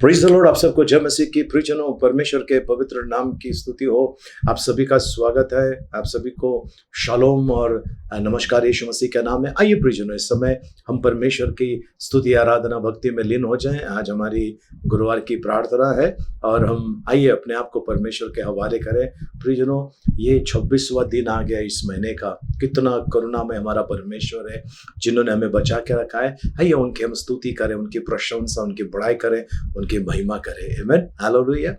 Praise the Lord. आप सबको जय मसीह की प्रियजनों, परमेश्वर के पवित्र नाम की स्तुति हो। आप सभी का स्वागत है। आप सभी को शालोम और नमस्कार यीशु मसीह के नाम में। आइए प्रियजनों, इस समय हम परमेश्वर की स्तुति आराधना भक्ति में लीन हो जाएं। आज हमारी गुरुवार की प्रार्थना है और हम आइए अपने आप को परमेश्वर के हवाले करें। प्रियजनों, ये 26वां दिन आ गया इस महीने का। कितना करुणा में हमारा परमेश्वर है जिन्होंने हमें बचा के रखा है। आइए उनकी हम स्तुति करें, उनकी प्रशंसा, उनकी बड़ाई करें, उनकी महिमा करें। आमीन, हालेलुया।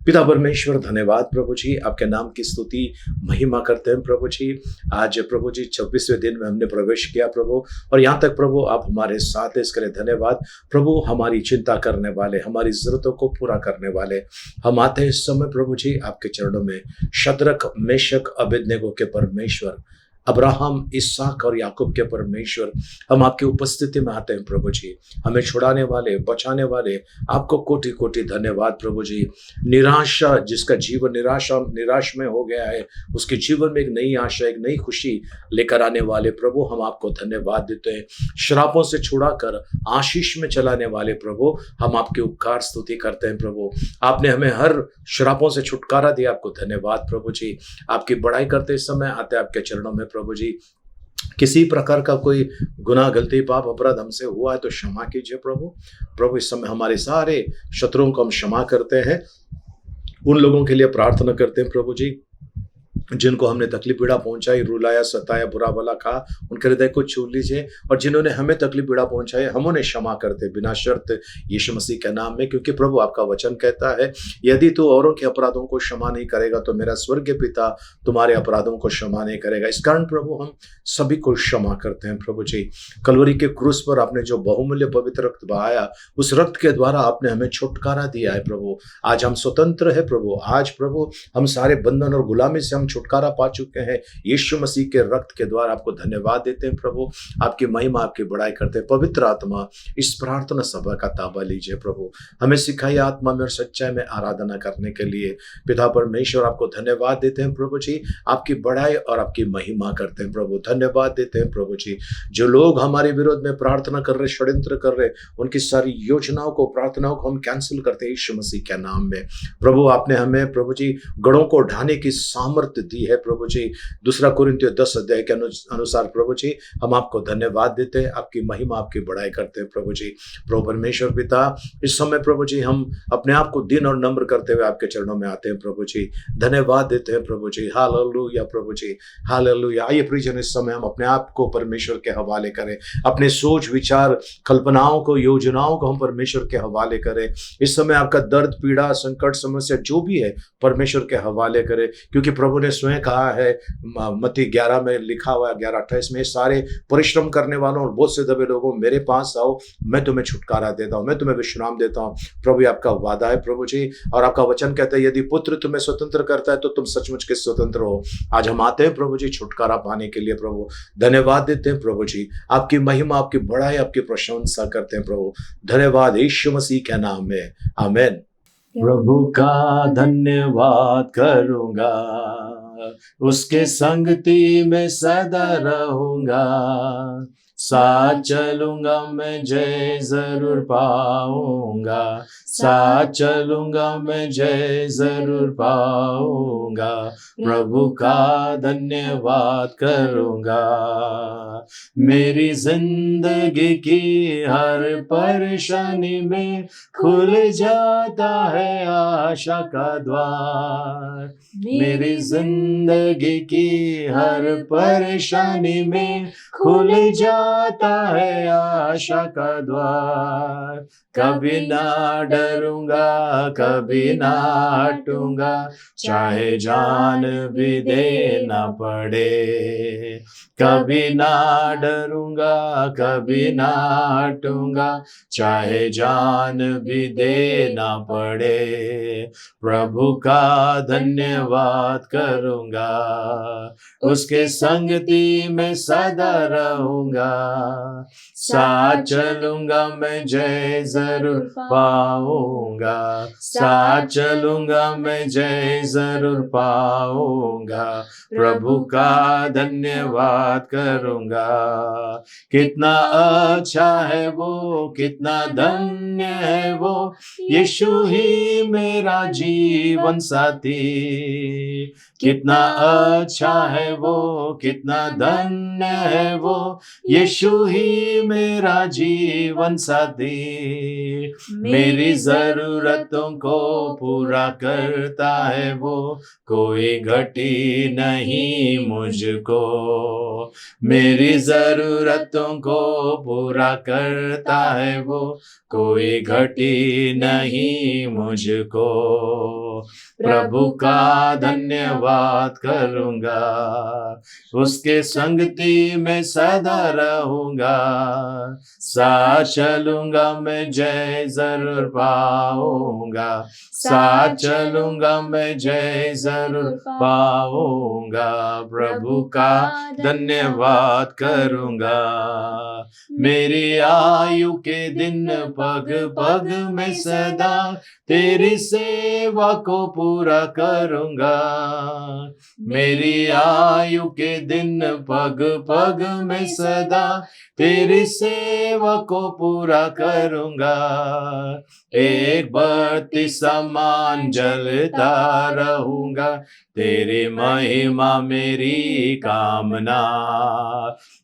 पिता परमेश्वर, धन्यवाद प्रभु जी, आपके नाम की स्तुति महिमा करते हैं प्रभु जी। आज प्रभु जी 26वें दिन में हमने प्रवेश किया प्रभु, और यहाँ तक प्रभु आप हमारे साथ हैं, इसके लिए धन्यवाद प्रभु। हमारी चिंता करने वाले, हमारी जरूरतों को पूरा करने वाले हम आते हैं इस समय प्रभु जी आपके चरणों में। शद्रक, मेशक, अबेदनेगो के परमेश्वर, अब्राहम, इसहाक और याकूब के परमेश्वर, हम आपकी उपस्थिति में आते हैं प्रभु जी। हमें छुड़ाने वाले, बचाने वाले, आपको कोटि कोटि धन्यवाद प्रभु जी। निराशा, जिसका जीवन निराश में हो गया है, उसके जीवन में एक नई आशा, एक नई खुशी लेकर आने वाले प्रभु, हम आपको धन्यवाद देते हैं। श्रापों से छुड़ाकर आशीष में चलाने वाले प्रभु, हम आपके उपकार स्तुति करते हैं प्रभु। आपने हमें हर श्रापों से छुटकारा दिया, आपको धन्यवाद प्रभु जी। आपकी बड़ाई करते समय आते आपके चरणों में प्रभु जी। किसी प्रकार का कोई गुनाह, गलती, पाप, अपराध हमसे हुआ है तो क्षमा कीजिए प्रभु। प्रभु, इस समय हमारे सारे शत्रुओं को हम क्षमा करते हैं। उन लोगों के लिए प्रार्थना करते हैं प्रभु जी जिनको हमने तकलीफ पीड़ा पहुंचाई, रुलाया, सताया, बुरा भला कहा, उनके हृदय को छू लीजिए। और जिन्होंने हमें तकलीफ पीड़ा पहुंचाई, हम उन्हें क्षमा करते बिना शर्त यीशु मसीह के नाम में। क्योंकि प्रभु आपका वचन कहता है, यदि तू औरों के अपराधों को क्षमा नहीं करेगा तो मेरा स्वर्गीय पिता तुम्हारे अपराधों को क्षमा नहीं करेगा। इस कारण प्रभु हम सभी को क्षमा करते हैं प्रभु जी। कलवरी के क्रूस पर आपने जो बहुमूल्य पवित्र रक्त बहाया, उस रक्त के द्वारा आपने हमें छुटकारा दिया है प्रभु। आज हम स्वतंत्र है प्रभु। आज प्रभु हम सारे बंधन और गुलामी से हम छुटकारा पा चुके हैं यीशु मसीह के रक्त के द्वारा। आपको धन्यवाद देते हैं प्रभु। आपकी महिमा, आपकी बड़ाई करते हैं। पवित्र आत्मा, इस प्रार्थना सभा का ताबा लीजिए प्रभु। हमें सिखाइए आत्मा में और सच्चाई में आराधना करने के लिए। पिता परमेश्वर, आपको धन्यवाद देते हैं प्रभु जी। आपकी बड़ाई और आपकी महिमा करते हैं प्रभु। धन्यवाद देते हैं प्रभु जी। जो लोग हमारे विरोध में प्रार्थना कर रहे, षड्यंत्र कर रहे, उनकी सारी योजनाओं को, प्रार्थनाओं को हम कैंसिल करते हैं यीशु मसीह के नाम में। प्रभु, आपने हमें प्रभु जी गढ़ों को ढाने की सामर्थ्य दी है प्रभु जी। 2 कुरिन्थियों 10 अध्याय के अनुसार प्रभु जी हम आपको धन्यवाद देते हैं। आपकी महिमा, आपकी बड़ाई करते हैं प्रभु जी। प्रभु परमेश्वर पिता, इस समय प्रभु जी हम अपने आप को दिन और नम्र करते हुए आपके चरणों में आते हैं प्रभु जी। धन्यवाद देते हैं प्रभु जी। हालेलुया प्रभु जी, हालेलुया। आइए प्रियजन, इस समय हम अपने आप को परमेश्वर के हवाले करें। अपने सोच, विचार, कल्पनाओं को, योजनाओं को हम परमेश्वर के हवाले करें। इस समय आपका दर्द, पीड़ा, संकट, समस्या जो भी है परमेश्वर के हवाले करें। क्योंकि प्रभु ने स्वयं कहा है, मत्ती 11 में लिखा हुआ है, 11:28 में, सारे परिश्रम करने वालों और बोझ से दबे लोगों मेरे पास आओ, मैं तुम्हें छुटकारा देता हूं, मैं तुम्हें विश्राम देता हूं। प्रभु, आपका वादा है प्रभु जी, और आपका वचन कहता है, यदि पुत्र तुम्हें स्वतंत्र करता है तो तुम सचमुच के स्वतंत्र हो। आज हम आते हैं प्रभु जी छुटकारा पाने के लिए प्रभु। धन्यवाद देते हैं प्रभु जी। आपकी महिमा, आपकी बड़ाई, आपकी प्रशंसा करते हैं प्रभु। धन्यवाद यीशु मसीह के नाम में, आमीन। प्रभु का धन्यवाद करूंगा, उसके संगति में सदा रहूंगा। साथ चलूंगा मैं, जय जरूर पाऊंगा। साथ चलूंगा मैं, जय जरूर पाऊंगा। प्रभु का धन्यवाद करूंगा। मेरी जिंदगी की हर परेशानी में खुल जाता है आशा का द्वार। मेरी जिंदगी की हर परेशानी में खुल जाता है आशा का द्वार। कभी ना डरूंगा, कभी ना हटूंगा, चाहे जान भी देना पड़े। कभी ना डरूंगा, कभी ना हटूंगा, चाहे जान भी देना पड़े। प्रभु का धन्यवाद करूंगा, उसके संगति में सदा रहूंगा। साथ चलूंगा मैं जय जरूर पाऊंगा, साथ चलूंगा मैं जय जरूर पाऊंगा, प्रभु का धन्यवाद करूंगा। कितना अच्छा है वो, कितना धन्य है वो, यीशु ही मेरा जीवन साथी। कितना अच्छा है वो, कितना धन्य है वो, यीशु ही मेरा जीवन साथी। मेरी जरूरतों को पूरा करता है वो, कोई घटी नहीं मुझको। मेरी जरूरतों को पूरा करता है वो, कोई घटी नहीं मुझको। प्रभु का धन्यवाद करूंगा, उसके संगति में सदा रहूंगा, साथ चलूंगा मैं जय जरूर पाऊंगा, साथ चलूंगा मैं जय जरूर पाऊंगा, प्रभु का धन्यवाद करूंगा। मेरी आयु के दिन पग पग में सदा तेरी सेवा को पूरा करूंगा। मेरी आयु के दिन पग पग में सदा तेरी सेवा को पूरा करूंगा। एक बत्ती समान जलता रहूंगा, तेरी महिमा मेरी कामना।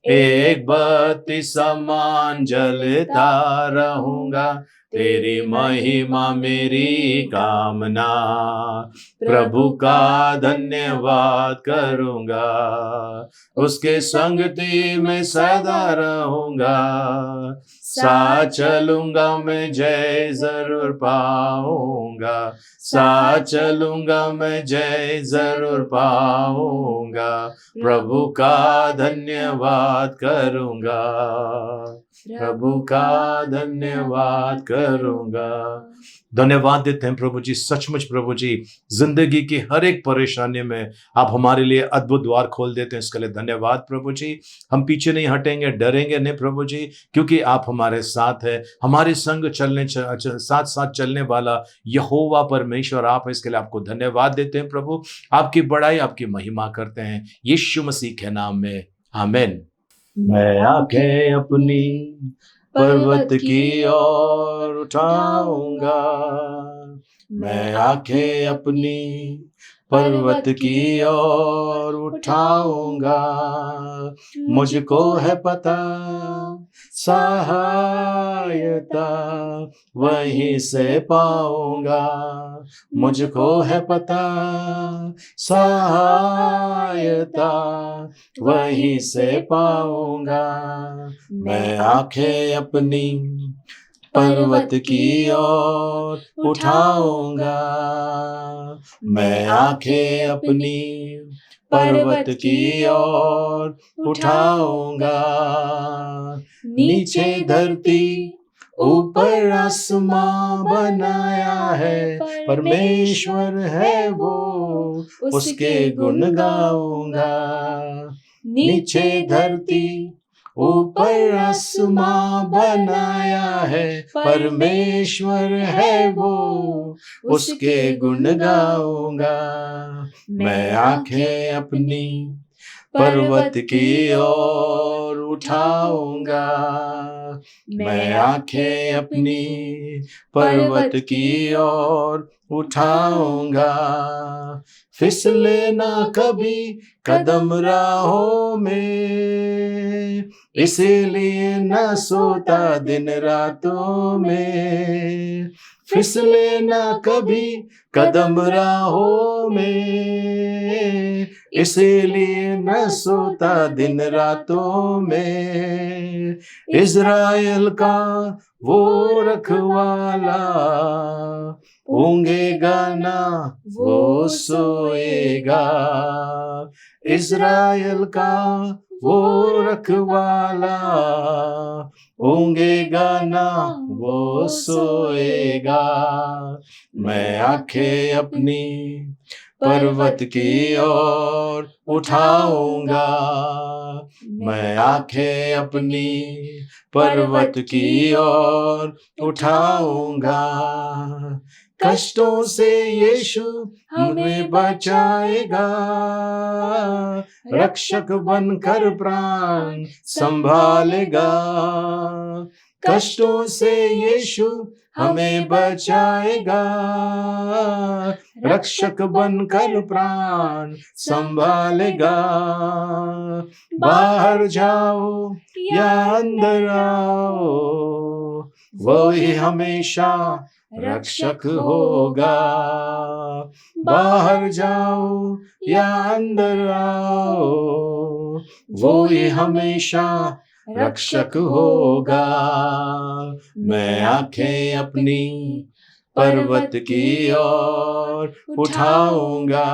एक बत्ती समान जलता रहूंगा, तेरी महिमा मेरी कामना। प्रभु का धन्यवाद करूंगा, उसके संगति में सदा रहूंगा, साथ चलूंगा मैं जय जरूर पाऊंगा, साथ चलूंगा मैं जय जरूर पाऊंगा, प्रभु का धन्यवाद करूंगा, प्रभु का धन्यवाद करूंगा। धन्यवाद देते हैं प्रभु जी, सचमुच प्रभु जी, जिंदगी की हर एक परेशानी में आप हमारे लिए अद्भुत द्वार खोल देते हैं, इसके लिए धन्यवाद प्रभु जी। हम पीछे नहीं हटेंगे, डरेंगे नहीं प्रभु जी, क्योंकि आप हमारे साथ है, हमारे संग चलने साथ साथ चलने वाला यहोवा परमेश्वर आप है, इसके लिए आपको धन्यवाद देते हैं प्रभु। आपकी बड़ाई, आपकी महिमा करते हैं यीशु मसीह के नाम में, आमीन। मैं आंखें अपनी पर्वत की ओर उठाऊंगा, मैं आंखें अपनी पर्वत की ओर उठाऊंगा, मुझको है पता सहायता वहीं से पाऊंगा, मुझको है पता सहायता वहीं से पाऊंगा। मैं आंखें अपनी पर्वत की ओर उठाऊंगा, मैं आंखें अपनी पर्वत की ओर उठाऊंगा, नीचे धरती ऊपर आसमां बनाया है परमेश्वर है वो, उसके गुण गाऊंगा। नीचे धरती ऊपर आसमां बनाया है परमेश्वर है वो, उसके गुण गाऊंगा। मैं आंखें अपनी पर्वत की ओर उठाऊंगा, मैं आंखें अपनी पर्वत की ओर उठाऊंगा, फिसले ना कभी कदम राहों में, इसीलिए न सोता दिन रातों में, फिसले ना कभी कदम राहों में, इसीलिए न सोता दिन रातों में। इज़राइल का वो रखवाला ऊँघेगा ना वो सोएगा, इज़राइल का वो रखवाला ऊँघेगा ना वो सोएगा। मैं आंखें अपनी पर्वत की ओर उठाऊंगा, मैं आंखें अपनी पर्वत की ओर उठाऊंगा। कष्टों से यीशु हमें बचाएगा, रक्षक बनकर प्राण संभालेगा। कष्टों से यीशु हमें बचाएगा, रक्षक बनकर प्राण संभालेगा। बाहर जाओ या अंदर आओ, वो ही हमेशा रक्षक होगा। बाहर जाओ या अंदर आओ, वो ही हमेशा रक्षक होगा। मैं आंखें अपनी पर्वत की ओर उठाऊंगा,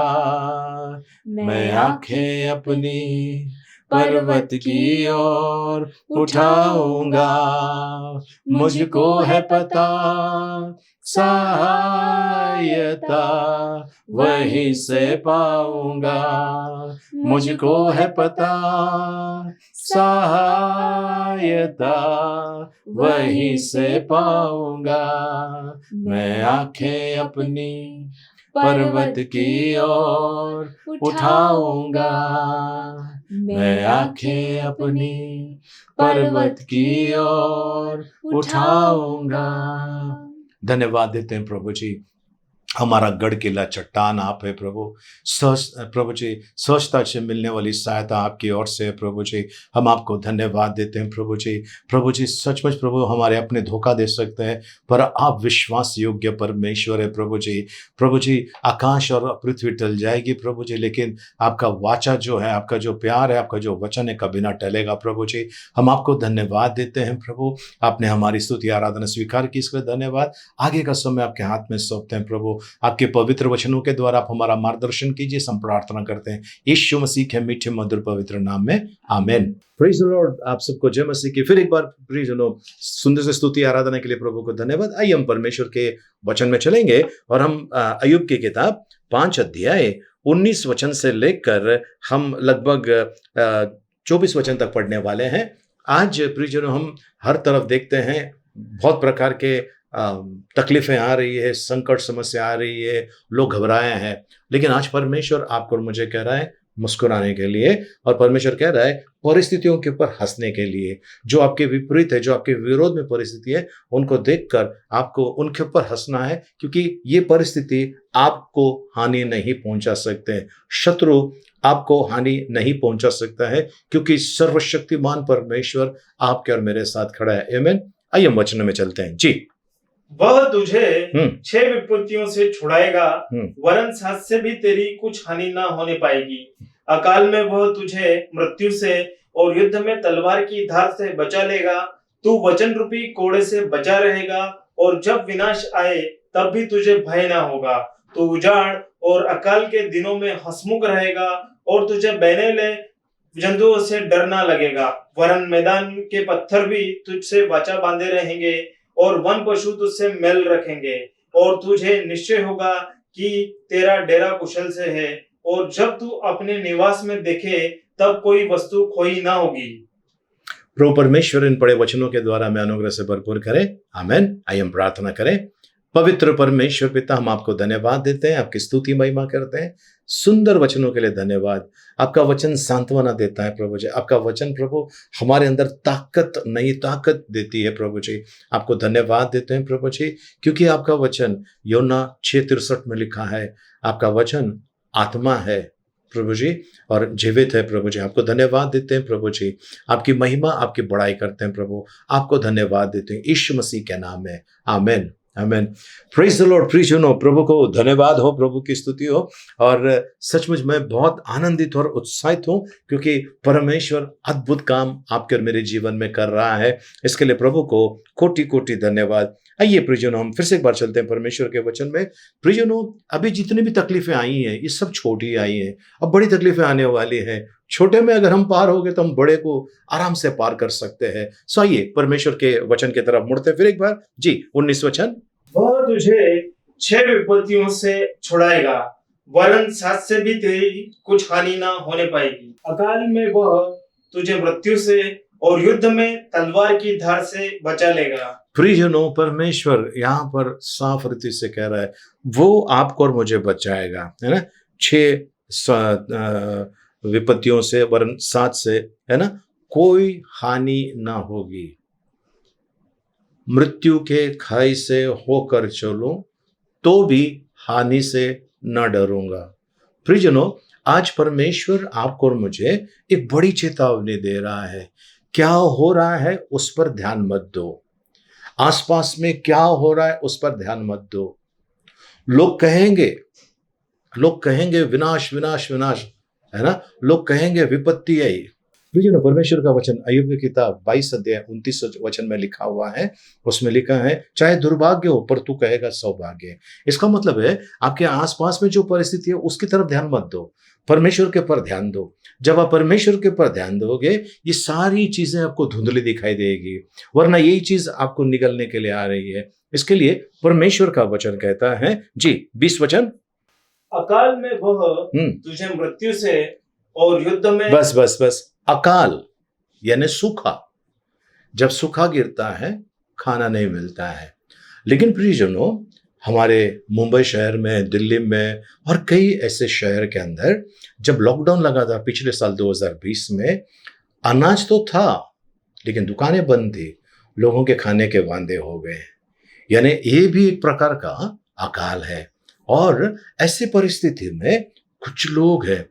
मैं आंखें अपनी पर्वत की ओर उठाऊंगा। मुझको है पता सहायता वहीं से पाऊंगा, मुझको है पता सहायता वहीं से पाऊंगा। मैं आंखें अपनी पर्वत की ओर उठाऊंगा, मैं आंखें अपनी पर्वत की ओर उठाऊंगा। धन्यवाद देते हैं प्रभु जी, हमारा गढ़ किला चट्टान आप है प्रभु। प्रभु जी सहजता से मिलने वाली सहायता आपकी ओर से है प्रभु जी। हम आपको धन्यवाद देते हैं प्रभु जी। प्रभु जी सचमुच प्रभु हमारे अपने धोखा दे सकते हैं, पर आप विश्वास योग्य परमेश्वर है प्रभु जी। प्रभु जी आकाश और पृथ्वी टल जाएगी प्रभु जी, लेकिन आपका वाचा जो है, आपका जो प्यार है, आपका जो वचन है, कभी ना टलेगा प्रभु जी। हम आपको धन्यवाद देते हैं प्रभु, आपने हमारी स्तुति आराधना स्वीकार की, इसके लिए धन्यवाद। आगे का समय आपके हाथ में सौंपते हैं प्रभु, आपके पवित्र वचनों के द्वारा आप हमारा मार्गदर्शन कीजिए, हम प्रार्थना करते हैं यीशु मसीह के मीठे मधुर पवित्र नाम में, आमेन। Praise the Lord. आप सबको जय मसीह की फिर एक बार प्लीज सुंदर से स्तुति आराधना के लिए प्रभु को धन्यवाद। आइए हम परमेश्वर के वचन में चलेंगे और हम अय्यूब की किताब 5 अध्याय 19 वचन से लेकर हम लगभग 24 वचन तक पढ़ने वाले हैं। आज प्रियजनों हम हर तरफ देखते हैं बहुत प्रकार के तकलीफें आ रही है, संकट समस्या आ रही है, लोग घबराए हैं, लेकिन आज परमेश्वर आपको और मुझे कह रहा है मुस्कुराने के लिए, और परमेश्वर कह रहा है परिस्थितियों के ऊपर हंसने के लिए। जो आपके विपरीत है, जो आपके विरोध में परिस्थिति है, उनको देखकर आपको उनके ऊपर हंसना है, क्योंकि ये परिस्थिति आपको हानि नहीं पहुंचा सकते। शत्रु आपको हानि नहीं पहुंचा सकता है, क्योंकि सर्वशक्तिमान परमेश्वर आपके और मेरे साथ खड़ा है। आमीन। आइए हम वचन में चलते हैं जी। वह तुझे 6 विपत्तियों से छुड़ाएगा, वरन 7 से भी तेरी कुछ हानि ना होने पाएगी। अकाल में वह तुझे मृत्यु से और युद्ध में तलवार की धार से बचा लेगा। तू वचन रूपी कोड़े से बचा रहेगा, और जब विनाश आए तब भी तुझे भय ना होगा। तू उजाड़ और अकाल के दिनों में हंसमुख रहेगा, और तुझे बहनेले जंतुओं से डर ना लगेगा। वरन मैदान के पत्थर भी तुझसे वाचा बांधे रहेंगे, और वन पशु तुझसे मेल रखेंगे। और तुझे निश्चय होगा कि तेरा डेरा कुशल से है, और जब तू अपने निवास में देखे तब कोई वस्तु खोई ना होगी। प्रभु परमेश्वर इन पढ़े वचनों के द्वारा हमें अनुग्रह से भरपूर करे, आमेन। आइए हम प्रार्थना करें। पवित्र परमेश्वर पिता, हम आपको धन्यवाद देते हैं, आपकी स्तुति महिमा करते हैं। सुंदर वचनों के लिए धन्यवाद। आपका वचन सांत्वना देता है प्रभु जी। आपका वचन प्रभु हमारे अंदर ताकत, नई ताकत देती है प्रभु जी। आपको धन्यवाद देते हैं प्रभु जी, क्योंकि आपका वचन यूहन्ना 6:63 में लिखा है, आपका वचन आत्मा है प्रभु जी और जीवित है प्रभु जी। आपको धन्यवाद देते हैं प्रभु जी, आपकी महिमा, आपकी बड़ाई करते हैं प्रभु। आपको धन्यवाद देते हैं यीशु मसीह के नाम में, amen, amen. Praise the lord. Please प्रभु को धन्यवाद हो, प्रभु की स्तुति हो। और सचमुच मैं बहुत आनंदित और उत्साहित हूँ, क्योंकि परमेश्वर अद्भुत काम आपके और मेरे जीवन में कर रहा है। इसके लिए प्रभु को कोटि कोटि धन्यवाद। आइए प्रियजनों, हम फिर से एक बार चलते हैं परमेश्वर के वचन में। प्रियजनों, अभी जितनी भी तकलीफें आई हैं, ये सब छोटी आई हैं। अब बड़ी तकलीफें आने वाली हैं। छोटे में अगर हम पार हो गए तो हम बड़े को आराम से पार कर सकते हैं। सो आइए परमेश्वर के वचन की तरफ मुड़ते फिर एक बार जी। 19 वचन। वह तुझे 6 विपत्तियों से छुड़ाएगा, वरन साथ से भी तेरी कुछ हानि ना होने पाएगी। अकाल में वह तुझे मृत्यु से और युद्ध में तलवार की धार से बचा लेगा। प्रियजनों, परमेश्वर यहाँ पर साफ रीति से कह रहा है वो आपको और मुझे बचाएगा, है ना। 6 विपत्तियों से वरन 7 से, है ना, कोई हानि ना होगी। मृत्यु के खाई से होकर चलो तो भी हानि से न डरूंगा। प्रियजनों, आज परमेश्वर आपको और मुझे एक बड़ी चेतावनी दे रहा है। क्या हो रहा है उस पर ध्यान मत दो, आसपास में क्या हो रहा है उस पर ध्यान मत दो। लोग कहेंगे विनाश विनाश विनाश, है ना। लोग कहेंगे विपत्ति आई। प्रियजनों, परमेश्वर का वचन अय्यूब की किताब 22 अध्याय 29 वचन में लिखा हुआ है। उसमें लिखा है चाहे दुर्भाग्य हो पर तू कहेगा सौभाग्य। इसका मतलब है आपके आसपास में जो परिस्थिति है उसकी तरफ ध्यान मत दो, परमेश्वर के पर ध्यान दो। जब आप परमेश्वर के पर ध्यान दोगे ये सारी चीजें आपको धुंधली दिखाई देगी, वरना यही चीज आपको निगलने के लिए आ रही है। इसके लिए परमेश्वर का वचन कहता है जी 20 वचन, अकाल में वह तुझे मृत्यु से और युद्ध में। बस अकाल यानी सूखा। जब सूखा गिरता है खाना नहीं मिलता है। लेकिन प्रियजनों, हमारे मुंबई शहर में, दिल्ली में और कई ऐसे शहर के अंदर जब लॉकडाउन लगा था पिछले साल 2020 में, अनाज तो था लेकिन दुकानें बंद थी, लोगों के खाने के वांदे हो गए। यानी ये भी एक प्रकार का अकाल है। और ऐसी परिस्थिति में कुछ लोग हैं,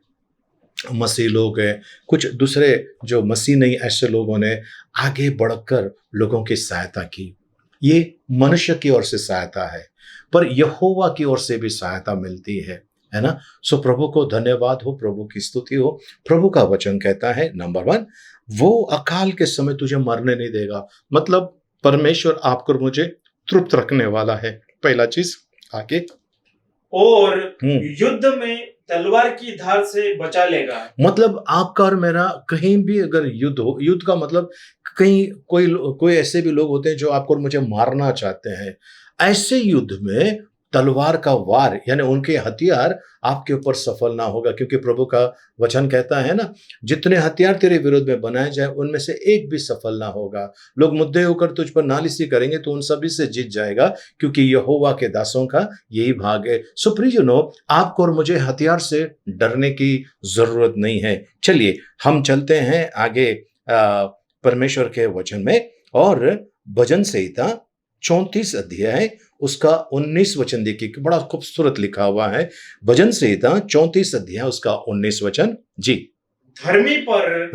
मसीह लोग हैं, कुछ दूसरे जो मसीह नहीं ऐसे लोगों ने आगे बढ़कर लोगों की सहायता की। ये मनुष्य की ओर से सहायता है पर यहोवा की ओर से भी सहायता मिलती है ना। सो प्रभु को धन्यवाद हो, प्रभु की स्तुति हो। प्रभु का वचन कहता है नंबर 1, वो अकाल के समय तुझे मरने नहीं देगा। मतलब परमेश्वर आपको और मुझे तृप्त रखने वाला है। पहला चीज आगे, और युद्ध में तलवार की धार से बचा लेगा। मतलब आपका और मेरा कहीं भी अगर युद्ध हो, युद्ध का मतलब कहीं कोई ऐसे भी लोग होते हैं जो आपको और मुझे मारना चाहते हैं। ऐसे युद्ध में तलवार का वार यानी उनके हथियार आपके ऊपर सफल ना होगा, क्योंकि प्रभु का वचन कहता है ना, जितने हथियार तेरे विरोध में बनाए जाए उनमें से एक भी सफल ना होगा। लोग मुद्दे होकर तुझ पर नालिशी करेंगे तो उन सभी से जीत जाएगा, क्योंकि यहोवा के दासों का यही भाग है। सो प्रियजनों, आपको और मुझे हथियार से डरने की जरूरत नहीं है। चलिए हम चलते हैं आगे परमेश्वर के वचन में, और भजन संहिता 34 अध्याय उसका 19 वचन देखिए, बड़ा खूबसूरत लिखा हुआ है। भजन संहिता 34 अध्याय उसका 19 वचन जी। धर्मी पर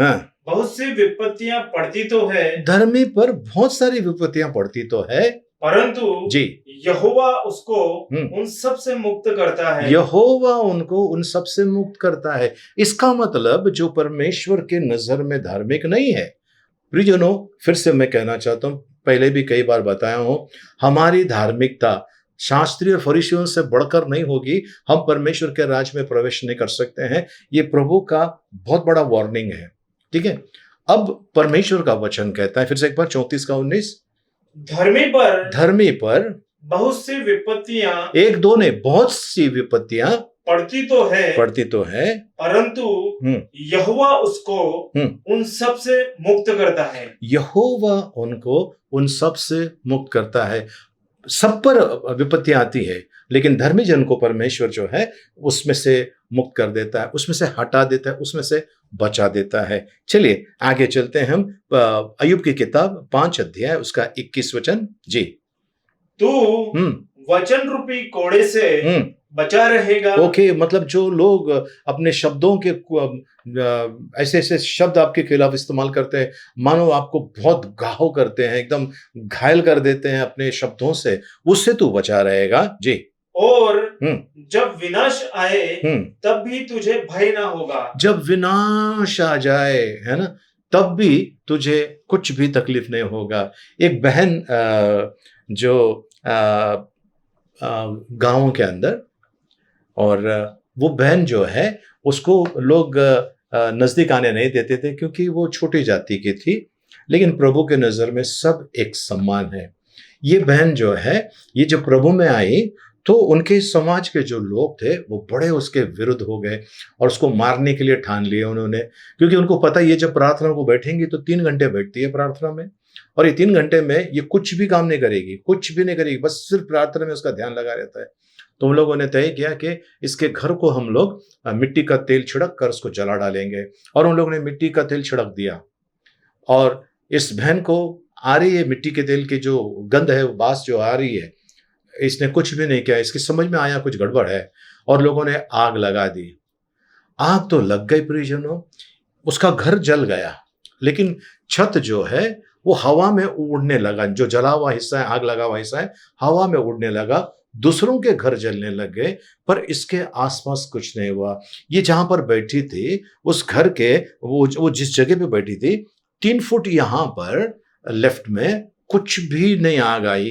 बहुत सी विपत्तियां पड़ती तो है, धर्मी पर बहुत सारी विपत्तियां पड़ती तो है, परंतु जी यहोवा उसको उन सब से मुक्त करता है। यहोवा उनको उन सब से मुक्त करता है। इसका मतलब जो परमेश्वर के नजर में धार्मिक नहीं है। प्रियजनों, फिर से मैं कहना चाहता हूं, पहले भी कई बार बताया हूं, हमारी धार्मिकता शास्त्रीय और फरीसियों से बढ़कर नहीं होगी। हम परमेश्वर के राज में प्रवेश नहीं कर सकते हैं। ये प्रभु का बहुत बड़ा वार्निंग है, ठीक है। अब परमेश्वर का वचन कहता है फिर से एक बार 34 का 19, धर्मी पर बहुत सी विपत्तियां, एक दो ने बहुत सी विपत्तियां पड़ती तो है, परंतु यहोवा उसको उन सब से मुक्त करता है। यहोवा उनको उन सब से मुक्त करता है। सब पर विपत्तियां आती है, लेकिन धर्मी जन को परमेश्वर जो है उसमें से मुक्त कर देता है, उसमें से हटा देता है, उसमें से बचा देता है। चलिए आगे चलते हैं हम अय्यूब की किताब 5 अध्याय उसका 21 वचन जी। तू वचन रूपी कोड़े से बचा रहेगा। ओके, मतलब जो लोग अपने शब्दों के ऐसे ऐसे शब्द आपके खिलाफ इस्तेमाल करते हैं, मानो आपको बहुत घाव करते हैं, एकदम घायल कर देते हैं अपने शब्दों से, उससे तू बचा रहेगा जी। और जब विनाश आए तब भी तुझे भय ना होगा। जब विनाश आ जाए, है ना, तब भी तुझे कुछ भी तकलीफ नहीं होगा। एक बहन जो गांव के अंदर, और वो बहन जो है उसको लोग नजदीक आने नहीं देते थे क्योंकि वो छोटी जाति की थी, लेकिन प्रभु के नजर में सब एक समान है। ये बहन जो है, ये जब प्रभु में आई तो उनके समाज के जो लोग थे वो बड़े उसके विरुद्ध हो गए और उसको मारने के लिए ठान लिए उन्होंने, क्योंकि उनको पता ये जब प्रार्थना को बैठेंगी तो 3 घंटे बैठती है प्रार्थना में, और ये 3 घंटे में ये कुछ भी काम नहीं करेगी, कुछ भी नहीं करेगी, बस सिर्फ प्रार्थना में उसका ध्यान लगा रहता है। तो हम लोगों ने तय किया कि इसके घर को हम लोग मिट्टी का तेल छिड़क कर उसको जला डालेंगे, और उन लोगों ने मिट्टी का तेल छिड़क दिया। और इस बहन को आ रही है मिट्टी के तेल की जो गंध है, वो बास जो आ रही है, इसने कुछ भी नहीं किया, इसकी समझ में आया कुछ गड़बड़ है, और लोगों ने आग लगा दी। आग तो लग गई परिजनों, उसका घर जल गया, लेकिन छत जो है वो हवा में उड़ने लगा, जो जला हुआ हिस्सा है, आग लगा हुआ हिस्सा है, हवा में उड़ने लगा, दूसरों के घर जलने लग गए, पर इसके आसपास कुछ नहीं हुआ। ये जहां पर बैठी थी उस घर के, वो जिस जगह पे बैठी थी, 3 फुट यहां पर लेफ्ट में कुछ भी नहीं आग आई,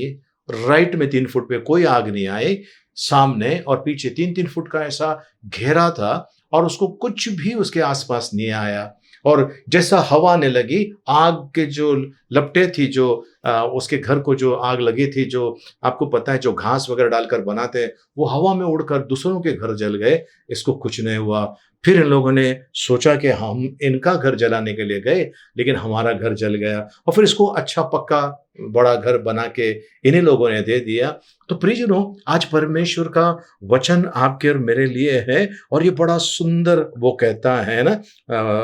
राइट में 3 फुट पे कोई आग नहीं आई, सामने और पीछे 3-3 फुट का ऐसा घेरा था, और उसको कुछ भी उसके आसपास नहीं आया। और जैसा हवा आने लगी, आग के जो लपटें थी, जो उसके घर को जो आग लगी थी, जो आपको पता है जो घास वगैरह डालकर बनाते हैं, वो हवा में उड़कर दूसरों के घर जल गए, इसको कुछ नहीं हुआ। फिर इन लोगों ने सोचा कि हम इनका घर जलाने के लिए गए, लेकिन हमारा घर जल गया, और फिर इसको अच्छा पक्का बड़ा घर बना के इन्हीं लोगों ने दे दिया। तो प्रियजनों, आज परमेश्वर का वचन आपके और मेरे लिए है, और ये बड़ा सुंदर वो कहता है ना,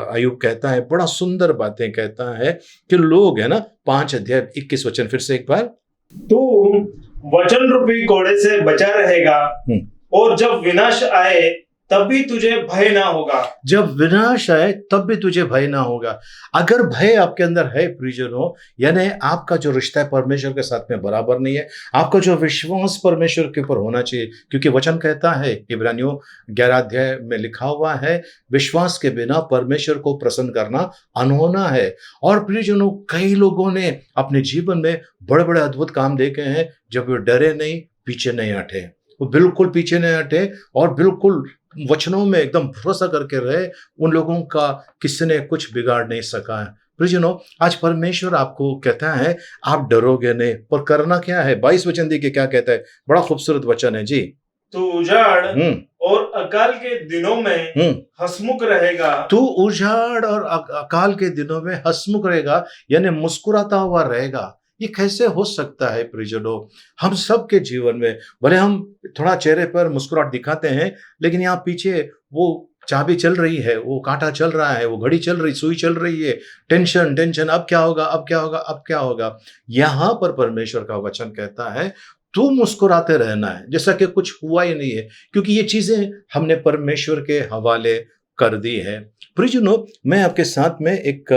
अय्यूब कहता है, बड़ा सुंदर बातें कहता है कि लोग है ना, 5 अध्याय 21 वचन, फिर से एक बार, तू वचन रूपी घोड़े से बचा रहेगा, और जब विनाश आए तब भी तुझे भय ना होगा। जब विनाश आए तब भी तुझे भय ना होगा। अगर भय आपके अंदर है प्रियजनों, यानी आपका जो रिश्ता है परमेश्वर के साथ में बराबर नहीं है, आपका जो विश्वास परमेश्वर के ऊपर होना चाहिए, क्योंकि वचन कहता है, इब्रानियों 11 अध्याय में लिखा हुआ है, विश्वास के बिना परमेश्वर को प्रसन्न करना अनहोना है। और प्रियजनों, कई लोगों ने अपने जीवन में बड़े बड़े अद्भुत काम देखे हैं, जब वे डरे नहीं, पीछे नहीं हटे, वो बिल्कुल पीछे नहीं हटे, और बिल्कुल वचनों में एकदम भरोसा करके रहे, उन लोगों का किसी ने कुछ बिगाड़ नहीं सका है। प्रियजनों, आज परमेश्वर आपको कहता है आप डरोगे नहीं, पर करना क्या है। 22 वचन देखिए क्या कहता है, बड़ा खूबसूरत वचन है जी। तू उजाड़ और अकाल के दिनों में हंसमुख रहेगा। तू उजाड़ और अकाल के दिनों में हंसमुख रहेगा, यानी मुस्कुराता हुआ रहेगा। ये कैसे हो सकता है प्रियजनों? हम सब के जीवन में भले हम थोड़ा चेहरे पर मुस्कुराहट दिखाते हैं, लेकिन यहाँ पीछे वो चाबी चल रही है, वो कांटा चल रहा है, वो घड़ी चल रही, सुई चल रही है, टेंशन टेंशन, अब क्या होगा, अब क्या होगा, अब क्या होगा। यहाँ पर परमेश्वर का वचन कहता है तू मुस्कुराते रहना है, जैसा कि कुछ हुआ ही नहीं है, क्योंकि ये चीजें हमने परमेश्वर के हवाले कर दी है। प्रियजनों, मैं आपके साथ में एक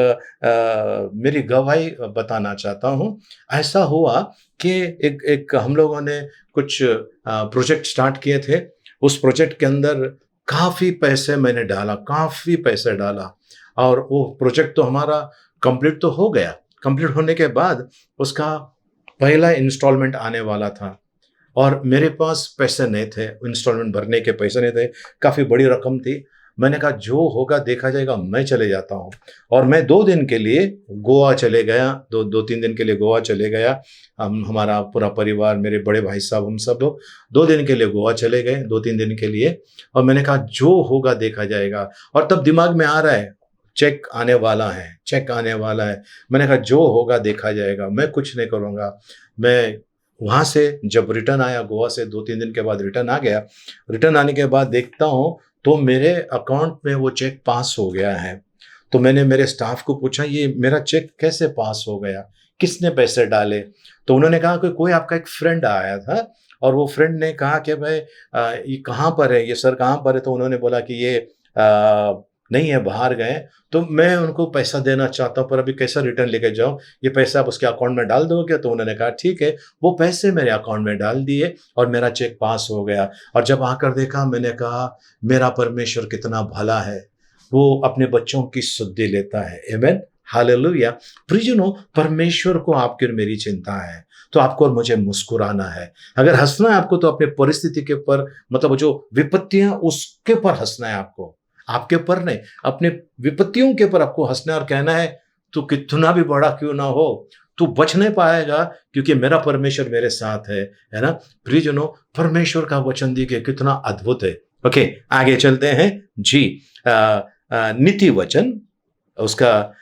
मेरी गवाही बताना चाहता हूँ। ऐसा हुआ कि एक हम लोगों ने कुछ प्रोजेक्ट स्टार्ट किए थे। उस प्रोजेक्ट के अंदर काफ़ी पैसे मैंने डाला, काफ़ी पैसे डाला, और वो प्रोजेक्ट तो हमारा कंप्लीट तो हो गया। कंप्लीट होने के बाद उसका पहला इंस्टॉलमेंट आने वाला था, और मेरे पास पैसे नहीं थे, इंस्टॉलमेंट भरने के पैसे नहीं थे, काफ़ी बड़ी रकम थी। मैंने कहा जो होगा देखा जाएगा, मैं चले जाता हूँ। और मैं 2 दिन के लिए गोवा चले गया, 2-3 दिन के लिए गोवा चले गया। हमारा पूरा परिवार, मेरे बड़े भाई साहब, हम सब लोग 2 दिन के लिए गोवा चले गए, 2-3 दिन के लिए। और मैंने कहा जो होगा देखा जाएगा। और तब दिमाग में आ रहा है चेक आने वाला है, चेक आने वाला है। मैंने कहा जो होगा देखा जाएगा, मैं कुछ नहीं करूँगा। मैं वहाँ से जब रिटर्न आया, गोवा से 2-3 दिन के बाद रिटर्न आ गया। रिटर्न आने के बाद देखता हूँ तो मेरे अकाउंट में वो चेक पास हो गया है। तो मैंने मेरे स्टाफ को पूछा ये मेरा चेक कैसे पास हो गया, किसने पैसे डाले? तो उन्होंने कहा कि कोई आपका एक फ्रेंड आया था, और वो फ्रेंड ने कहा कि भाई ये कहाँ पर है, ये सर कहाँ पर है? तो उन्होंने बोला कि ये नहीं है, बाहर गए। तो मैं उनको पैसा देना चाहता हूँ, पर अभी कैसा रिटर्न लेके जाऊँ, ये पैसा आप उसके अकाउंट में डाल दोगे? तो उन्होंने कहा ठीक है। वो पैसे मेरे अकाउंट में डाल दिए और मेरा चेक पास हो गया। और जब आकर देखा, मैंने कहा मेरा परमेश्वर कितना भला है, वो अपने बच्चों की सुधि लेता है। आमीन, हालेलुया। प्रियजनों, परमेश्वर को आपकी और मेरी चिंता है, तो आपको और मुझे मुस्कुराना है। अगर हंसना है आपको, तो अपने परिस्थिति के ऊपर, मतलब जो विपत्तियां, उसके ऊपर हंसना है आपको, आपके ऊपर नहीं, अपने विपत्तियों के ऊपर आपको हंसना और कहना है तू कितना भी बड़ा क्यों ना हो, तू बच नहीं पाएगा क्योंकि मेरा परमेश्वर मेरे साथ है ना। प्रियजनों, परमेश्वर का वचन देखिए कितना अद्भुत है। ओके, आगे चलते हैं जी। नीति वचन उसका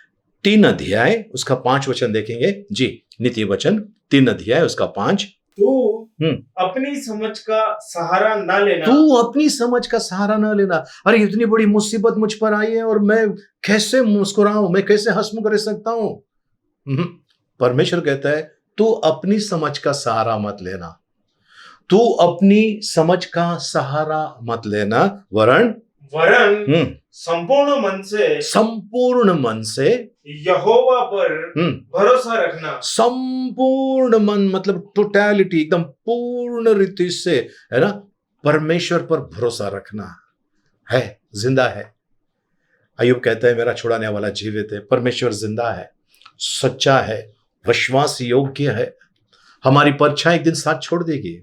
3 अध्याय उसका 5 वचन देखेंगे जी। नीति वचन 3 अध्याय उसका 5। तू अपनी समझ का सहारा ना लेना। तू अपनी समझ का सहारा ना लेना। अरे इतनी बड़ी मुसीबत मुझ पर आई है और मैं कैसे मुस्कुराऊं, मैं कैसे हंसमुख रह सकता हूं। परमेश्वर कहता है तू अपनी समझ का सहारा मत लेना, तू अपनी समझ का सहारा मत लेना, वरन संपूर्ण मन से यहोवा पर भरोसा रखना। संपूर्ण मन मतलब टोटलिटी, एकदम पूर्ण रीति से, है ना, परमेश्वर पर भरोसा रखना है। जिंदा है। अय्यूब कहता है मेरा छुड़ाने वाला जीवित है। परमेश्वर जिंदा है, सच्चा है, विश्वास योग्य है। हमारी परीक्षा एक दिन साथ छोड़ देगी,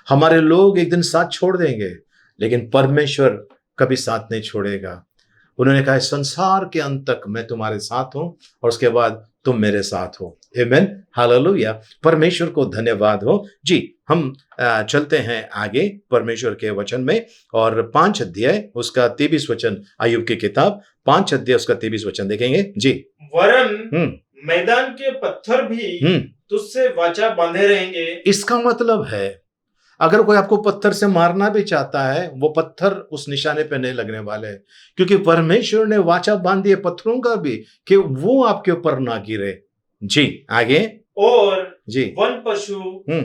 हमारे लोग एक दिन साथ छोड़ देंगे, लेकिन परमेश्वर कभी साथ नहीं छोड़ेगा। उन्होंने कहा संसार के अंत तक मैं तुम्हारे साथ हूं और उसके बाद तुम मेरे साथ हो। आमीन, हालेलुया। परमेश्वर को धन्यवाद हो जी। हम चलते हैं आगे परमेश्वर के वचन में और 5 अध्याय उसका 23 वचन, अय्यूब की किताब 5 अध्याय उसका 23 वचन देखेंगे जी। वरन मैदान के पत्थर भी तुझसे वाचा बांधे रहेंगे। इसका मतलब है अगर कोई आपको पत्थर से मारना भी चाहता है, वो पत्थर उस निशाने पे नहीं लगने वाले, क्योंकि परमेश्वर ने वाचा बांधी है पत्थरों का भी कि वो आपके ऊपर ना गिरे जी। आगे और जी, वन पशु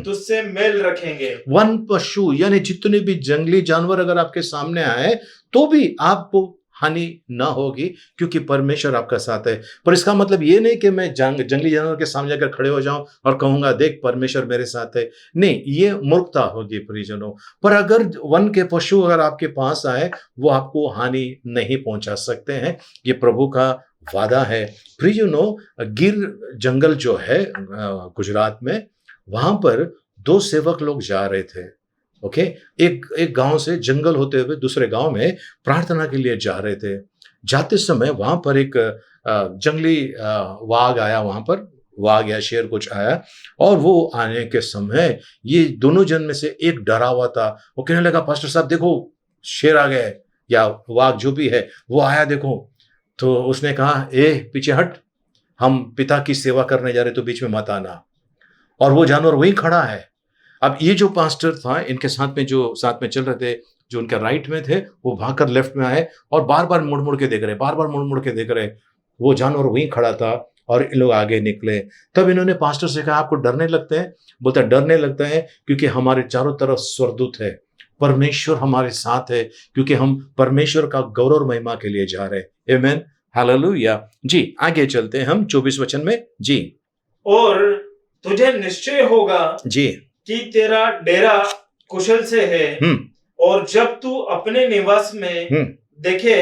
तुझसे मेल रखेंगे। वन पशु यानी जितने भी जंगली जानवर अगर आपके सामने आए तो भी आपको हानि ना होगी, क्योंकि परमेश्वर आपका साथ है। पर इसका मतलब ये नहीं कि मैं जंगली जानवर के सामने जाकर खड़े हो जाऊं और कहूंगा देख परमेश्वर मेरे साथ है। नहीं, ये मूर्खता होगी प्रियजनों। पर अगर वन के पशु अगर आपके पास आए, वो आपको हानि नहीं पहुंचा सकते हैं। ये प्रभु का वादा है। प्रियजनों, गिर जंगल जो है गुजरात में, वहां पर 2 सेवक लोग जा रहे थे। ओके, एक गांव से जंगल होते हुए दूसरे गांव में प्रार्थना के लिए जा रहे थे। जाते समय वहां पर एक जंगली वाघ आया, वहां पर वाघ या शेर कुछ आया, और वो आने के समय ये दोनों जन में से एक डरा हुआ था। वो कहने लगा पास्टर साहब देखो शेर आ गया है, या वाघ जो भी है वो आया देखो। तो उसने कहा ए पीछे हट, हम पिता की सेवा करने जा रहे, तो बीच में मत आना। और वो जानवर वहीं खड़ा है। अब ये जो पास्टर था, इनके साथ में जो साथ में चल रहे थे, जो उनके राइट में थे, वो भागकर लेफ्ट में आए और बार बार मुड़ मुड़ के देख रहे, बार बार मुड़ मुड़ के देख रहे। वो जानवर वहीं खड़ा था और इन लोग आगे निकले। तब इन्होंने पास्टर से कहा आपको डरने लगते हैं? बोलता डरने लगता है क्योंकि हमारे चारों तरफ स्वर्गदूत है, परमेश्वर हमारे साथ है, क्योंकि हम परमेश्वर का गौरव और महिमा के लिए जा रहे हैं। आमीन, हालेलुया जी। आगे चलते हैं हम 24 वचन में जी। और तुझे निश्चय होगा जी कि तेरा डेरा कुशल से है, और जब तू अपने निवास में देखे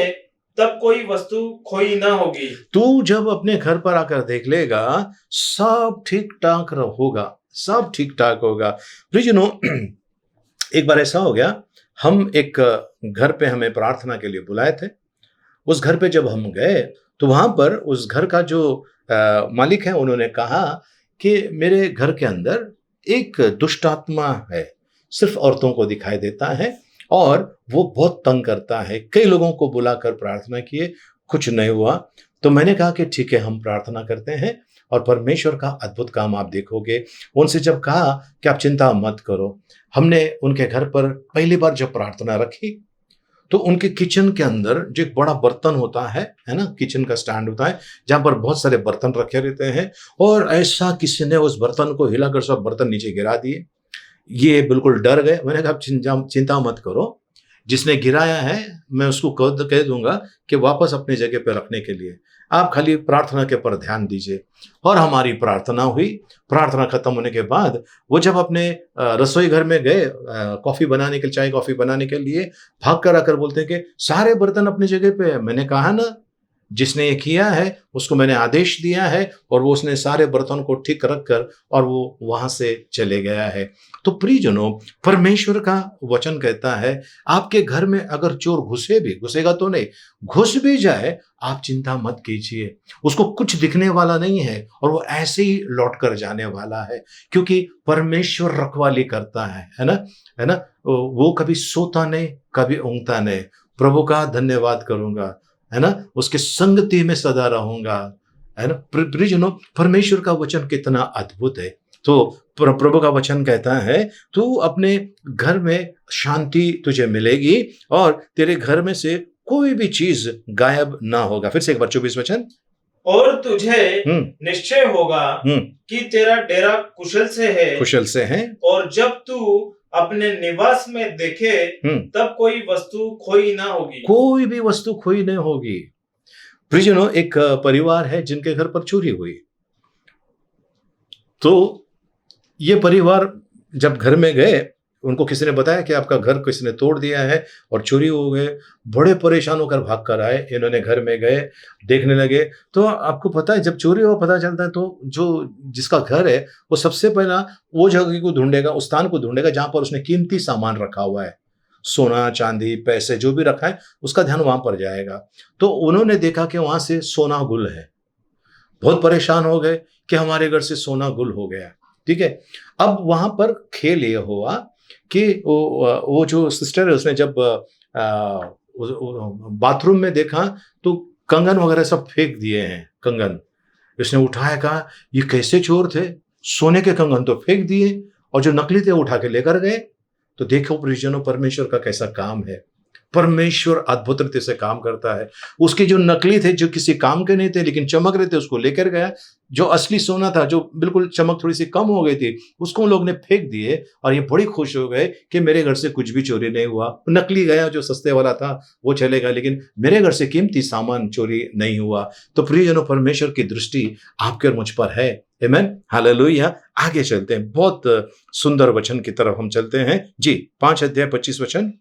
तब कोई वस्तु खोई ना होगी। तू जब अपने घर पर आकर देख लेगा सब ठीक ठाक होगा, सब ठीक ठाक होगा। प्रियजनों, एक बार ऐसा हो गया, हम एक घर पे हमें प्रार्थना के लिए बुलाए थे। उस घर पे जब हम गए तो वहां पर उस घर का जो मालिक है, उन्होंने कहा कि मेरे घर के अंदर एक दुष्ट आत्मा है, सिर्फ औरतों को दिखाई देता है और वो बहुत तंग करता है। कई लोगों को बुलाकर प्रार्थना किए, कुछ नहीं हुआ। तो मैंने कहा कि ठीक है, हम प्रार्थना करते हैं और परमेश्वर का अद्भुत काम आप देखोगे। उनसे जब कहा कि आप चिंता मत करो, हमने उनके घर पर पहली बार जब प्रार्थना रखी तो उनके किचन के अंदर जो एक बड़ा बर्तन होता है ना, किचन का स्टैंड होता है जहां पर बहुत सारे बर्तन रखे रहते हैं, और ऐसा किसी ने उस बर्तन को हिलाकर सब बर्तन नीचे गिरा दिए। ये बिल्कुल डर गए। मैंने कहा चिंता मत करो, जिसने गिराया है मैं उसको कह दूंगा कि वापस अपनी जगह पर रखने के लिए, आप खाली प्रार्थना के पर ध्यान दीजिए। और हमारी प्रार्थना हुई। प्रार्थना खत्म होने के बाद वो जब अपने रसोई घर में गए कॉफी बनाने के लिए, चाय कॉफी बनाने के लिए, भाग कर आकर बोलते हैं कि सारे बर्तन अपनी जगह पे है। मैंने कहा ना जिसने ये किया है उसको मैंने आदेश दिया है और वो उसने सारे बर्तन को ठीक रख कर और वो वहां से चले गया है। तो प्रियजनों, परमेश्वर का वचन कहता है आपके घर में अगर चोर घुसेगा तो नहीं, घुस भी जाए आप चिंता मत कीजिए, उसको कुछ दिखने वाला नहीं है और वो ऐसे ही लौट कर जाने वाला है, क्योंकि परमेश्वर रखवाली करता है ना, है ना। वो कभी सोता नहीं, कभी ऊँघता नहीं। प्रभु का धन्यवाद करूंगा, है ना, उसके संगति में सदा रहूंगा, है ना। प्रियजनों, परमेश्वर का वचन कितना अद्भुत है। तो प्रभु का वचन कहता है तू अपने घर में शांति तुझे मिलेगी और तेरे घर में से कोई भी चीज गायब ना होगा। फिर से एक बार 24 वचन। और तुझे निश्चय होगा कि तेरा डेरा कुशल से है और जब तू अपने निवास में देखे तब कोई वस्तु खोई ना होगी। कोई भी वस्तु खोई नहीं होगी। प्रियजनों, एक परिवार है जिनके घर पर चोरी हुई। तो ये परिवार जब घर में गए, उनको किसी ने बताया कि आपका घर किसी ने तोड़ दिया है और चोरी हो गए। बड़े परेशान होकर भाग कर आए। इन्होंने घर में गए, देखने लगे। तो आपको पता है, जब चोरी हो पता चलता है तो जो जिसका घर है वो सबसे पहला वो जगह को ढूंढेगा, उस स्थान को ढूंढेगा जहां पर उसने कीमती सामान रखा हुआ है, सोना चांदी पैसे जो भी रखा है, उसका ध्यान वहां पर जाएगा। तो उन्होंने देखा कि वहां से सोना गुल है। बहुत परेशान हो गए कि हमारे घर से सोना गुल हो गया। ठीक है। अब वहां पर खेल ये हुआ कि वो जो सिस्टर है उसने जब बाथरूम में देखा तो कंगन वगैरह सब फेंक दिए हैं। कंगन उसने उठाया, कहा ये कैसे चोर थे, सोने के कंगन तो फेंक दिए और जो नकली थे उठा के लेकर गए। तो देखो प्रियजनों, परमेश्वर का कैसा काम है। परमेश्वर अद्भुत रीति से काम करता है। उसके जो नकली थे, जो किसी काम के नहीं थे लेकिन चमक रहे थे, उसको लेकर गया। जो असली सोना था, जो बिल्कुल चमक थोड़ी सी कम हो गई थी, उसको लोग ने फेंक दिए और ये बड़ी खुश हो गए कि मेरे घर से कुछ भी चोरी नहीं हुआ। नकली गया, जो सस्ते वाला था वो चलेगा, लेकिन मेरे घर से कीमती सामान चोरी नहीं हुआ। तो प्रियजनों, परमेश्वर की दृष्टि आपके और मुझ पर है। आमीन, हालेलुया। आगे चलते हैं, बहुत सुंदर वचन की तरफ हम चलते हैं जी। 5 अध्याय 25 वचन।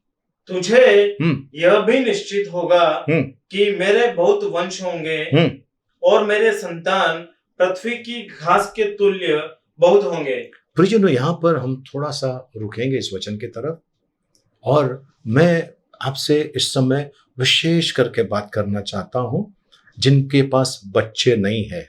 तुझे यह भी निश्चित होगा कि मेरे बहुत वंश होंगे और मेरे संतान पृथ्वी की घास के तुल्य बहुत होंगे। प्रियजनों, यहाँ पर हम थोड़ा सा रुकेंगे इस वचन की तरफ, और मैं आपसे इस समय विशेष करके बात करना चाहता हूं जिनके पास बच्चे नहीं है,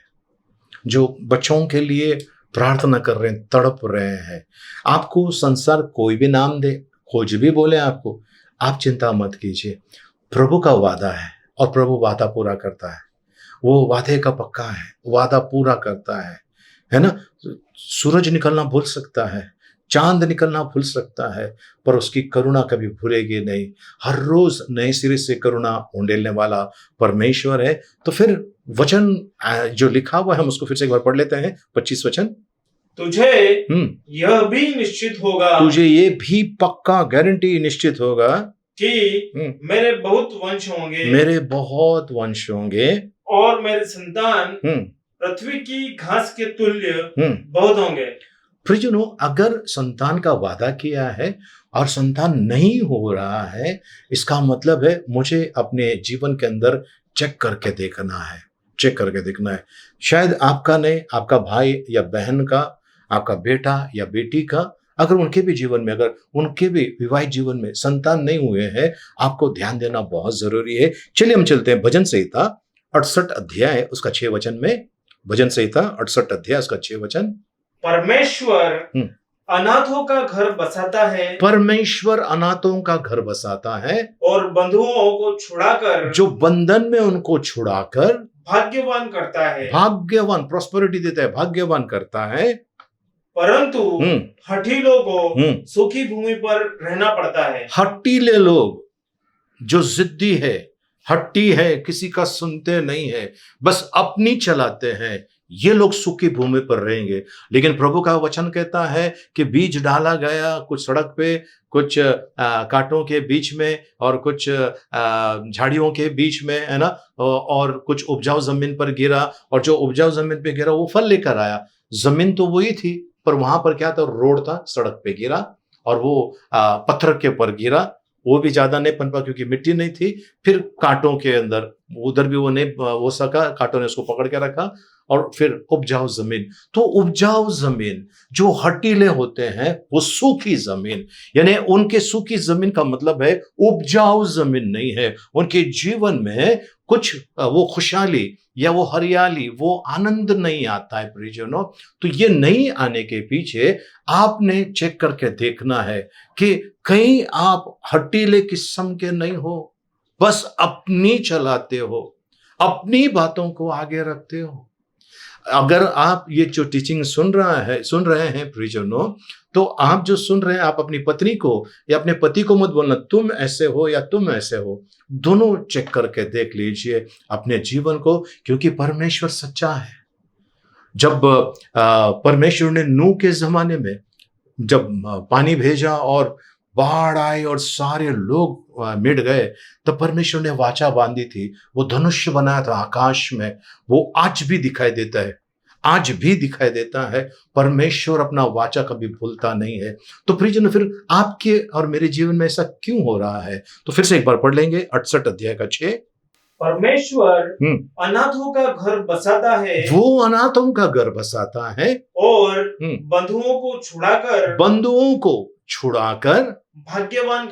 जो बच्चों के लिए प्रार्थना कर रहे हैं, तड़प रहे हैं। आपको संसार कोई भी नाम दे, कुछ भी बोले आपको, आप चिंता मत कीजिए। प्रभु का वादा है और प्रभु वादा पूरा करता है। वो वादे का पक्का है, वादा पूरा करता है ना। सूरज निकलना भूल सकता है, चांद निकलना भूल सकता है, पर उसकी करुणा कभी भूलेगी नहीं। हर रोज नए सिरे से करुणा उंडेलने वाला परमेश्वर है। तो फिर वचन जो लिखा हुआ है हम उसको फिर से एक बार पढ़ लेते हैं। 25 वचन। तुझे यह भी निश्चित होगा, तुझे ये भी पक्का गारंटी निश्चित होगा कि मेरे बहुत वंश होंगे, मेरे बहुत वंश होंगे और मेरे संतान पृथ्वी की घास के तुल्य बहुत होंगे। प्रियजनों, अगर संतान का वादा किया है और संतान नहीं हो रहा है, इसका मतलब है मुझे अपने जीवन के अंदर चेक करके देखना है, चेक करके देखना है। शायद आपका नहीं, आपका भाई या बहन का, आपका बेटा या बेटी का, अगर उनके भी जीवन में, अगर उनके भी विवाहित जीवन में संतान नहीं हुए हैं, आपको ध्यान देना बहुत जरूरी है। चलिए हम चलते हैं भजन संहिता 68 अध्याय उसका 6 वचन में। भजन संहिता 68 अध्याय उसका 6 वचन। परमेश्वर अनाथों का घर बसाता है, परमेश्वर अनाथों का घर बसाता है और बंधुओं को छुड़ाकर, जो बंधन में उनको छुड़ाकर भाग्यवान करता है। भाग्यवान, प्रॉस्पेरिटी देता है, भाग्यवान करता है। परंतु हठीलों को सूखी भूमि पर रहना पड़ता है। हठीले लोग, जो जिद्दी है, हट्टी है, किसी का सुनते नहीं है, बस अपनी चलाते हैं, ये लोग सूखी भूमि पर रहेंगे। लेकिन प्रभु का वचन कहता है कि बीज डाला गया कुछ सड़क पे, कुछ कांटों के बीच में और कुछ झाड़ियों के बीच में, है ना, और कुछ उपजाऊ जमीन पर गिरा, और जो उपजाऊ जमीन पे गिरा वो फल लेकर आया। जमीन तो वही थी, पर वहां पर क्या था, रोड था, सड़क पे गिरा और वो पत्थर के ऊपर गिरा वो भी ज्यादा नहीं पनपा क्योंकि मिट्टी नहीं थी। फिर कांटों के अंदर उधर भी वो नहीं हो सका, कांटों ने उसको पकड़ के रखा। और फिर उपजाऊ जमीन, तो उपजाऊ जमीन जो हटीले होते हैं वो सूखी जमीन, यानी उनके सूखी जमीन का मतलब है उपजाऊ जमीन नहीं है, उनके जीवन में कुछ वो खुशहाली या वो हरियाली, वो आनंद नहीं आता है प्रियजनों। तो ये नहीं आने के पीछे आपने चेक करके देखना है कि कहीं आप हटीले किस्म के नहीं हो, बस अपनी चलाते हो, अपनी बातों को आगे रखते हो। अगर आप ये जो टीचिंग सुन रहे हैं प्रियजनों, तो आप जो सुन रहे हैं, आप अपनी पत्नी को या अपने पति को मत बोलना तुम ऐसे हो या तुम ऐसे हो। दोनों चेक करके देख लीजिए अपने जीवन को, क्योंकि परमेश्वर सच्चा है। जब परमेश्वर ने नूह के जमाने में जब पानी भेजा और बाढ़ आई और सारे लोग मिट गए, तब परमेश्वर ने वाचा बांधी थी, वो धनुष बनाया था आकाश में, वो आज भी दिखाई देता है, आज भी दिखाई देता है। परमेश्वर अपना वाचा कभी भूलता नहीं है। तो प्रियजन, फिर आपके और मेरे जीवन में ऐसा क्यों हो रहा है? तो फिर से एक बार पढ़ लेंगे 68 अध्याय का 6। परमेश्वर अनाथों का घर बसाता है, वो अनाथों का घर बसाता है और बंधुओं को छुड़ाकर भाग्यवान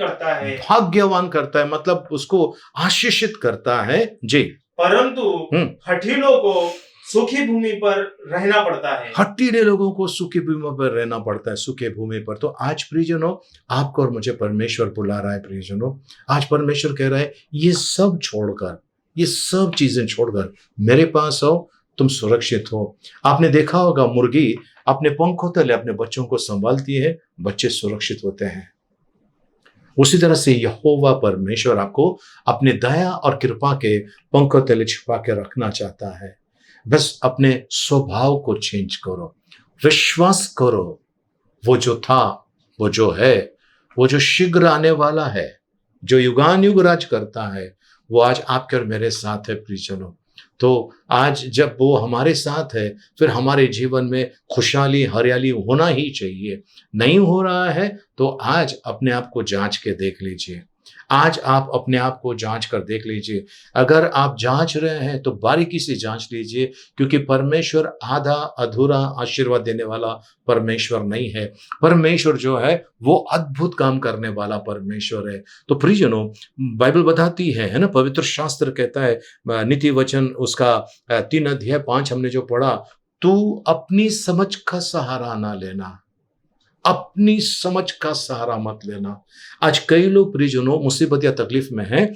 करता है, मतलब उसको आशीषित करता है जी। परंतु हठीलों को सूखी भूमि पर रहना पड़ता है। हठीले लोगों को सूखी भूमि पर रहना पड़ता है, सूखे भूमि पर। तो आज प्रियजनों, आपको और मुझे परमेश्वर बुला रहा है प्रियजनों। आज परमेश्वर कह रहा है ये सब छोड़कर, ये सब चीजें छोड़कर मेरे पास आओ, तुम सुरक्षित हो। आपने देखा होगा मुर्गी अपने पंखों तले अपने बच्चों को संभालती है, बच्चे सुरक्षित होते हैं। उसी तरह से यहोवा परमेश्वर आपको अपने दया और कृपा के पंखों तले छिपा के रखना चाहता है। बस अपने स्वभाव को चेंज करो, विश्वास करो, वो जो था, वो जो है, वो जो शीघ्र आने वाला है, जो युगान युग राज करता है, वो आज आपके और मेरे साथ है प्रियजनों। तो आज जब वो हमारे साथ है, फिर हमारे जीवन में खुशहाली, हरियाली होना ही चाहिए। नहीं हो रहा है तो आज अपने आप को जांच के देख लीजिए। आज आप अपने आप को जांच कर देख लीजिए। अगर आप जांच रहे हैं तो बारीकी से जांच लीजिए, क्योंकि परमेश्वर आधा अधूरा आशीर्वाद देने वाला परमेश्वर नहीं है। परमेश्वर जो है वो अद्भुत काम करने वाला परमेश्वर है। तो प्रियजनों, बाइबल बताती है ना, पवित्र शास्त्र कहता है, नीति वचन उसका 3 अध्याय 5 हमने जो पढ़ा, तू अपनी समझ का सहारा ना लेना, अपनी समझ का सहारा मत लेना। आज कई लोग प्रियजनों मुसीबत या तकलीफ में हैं,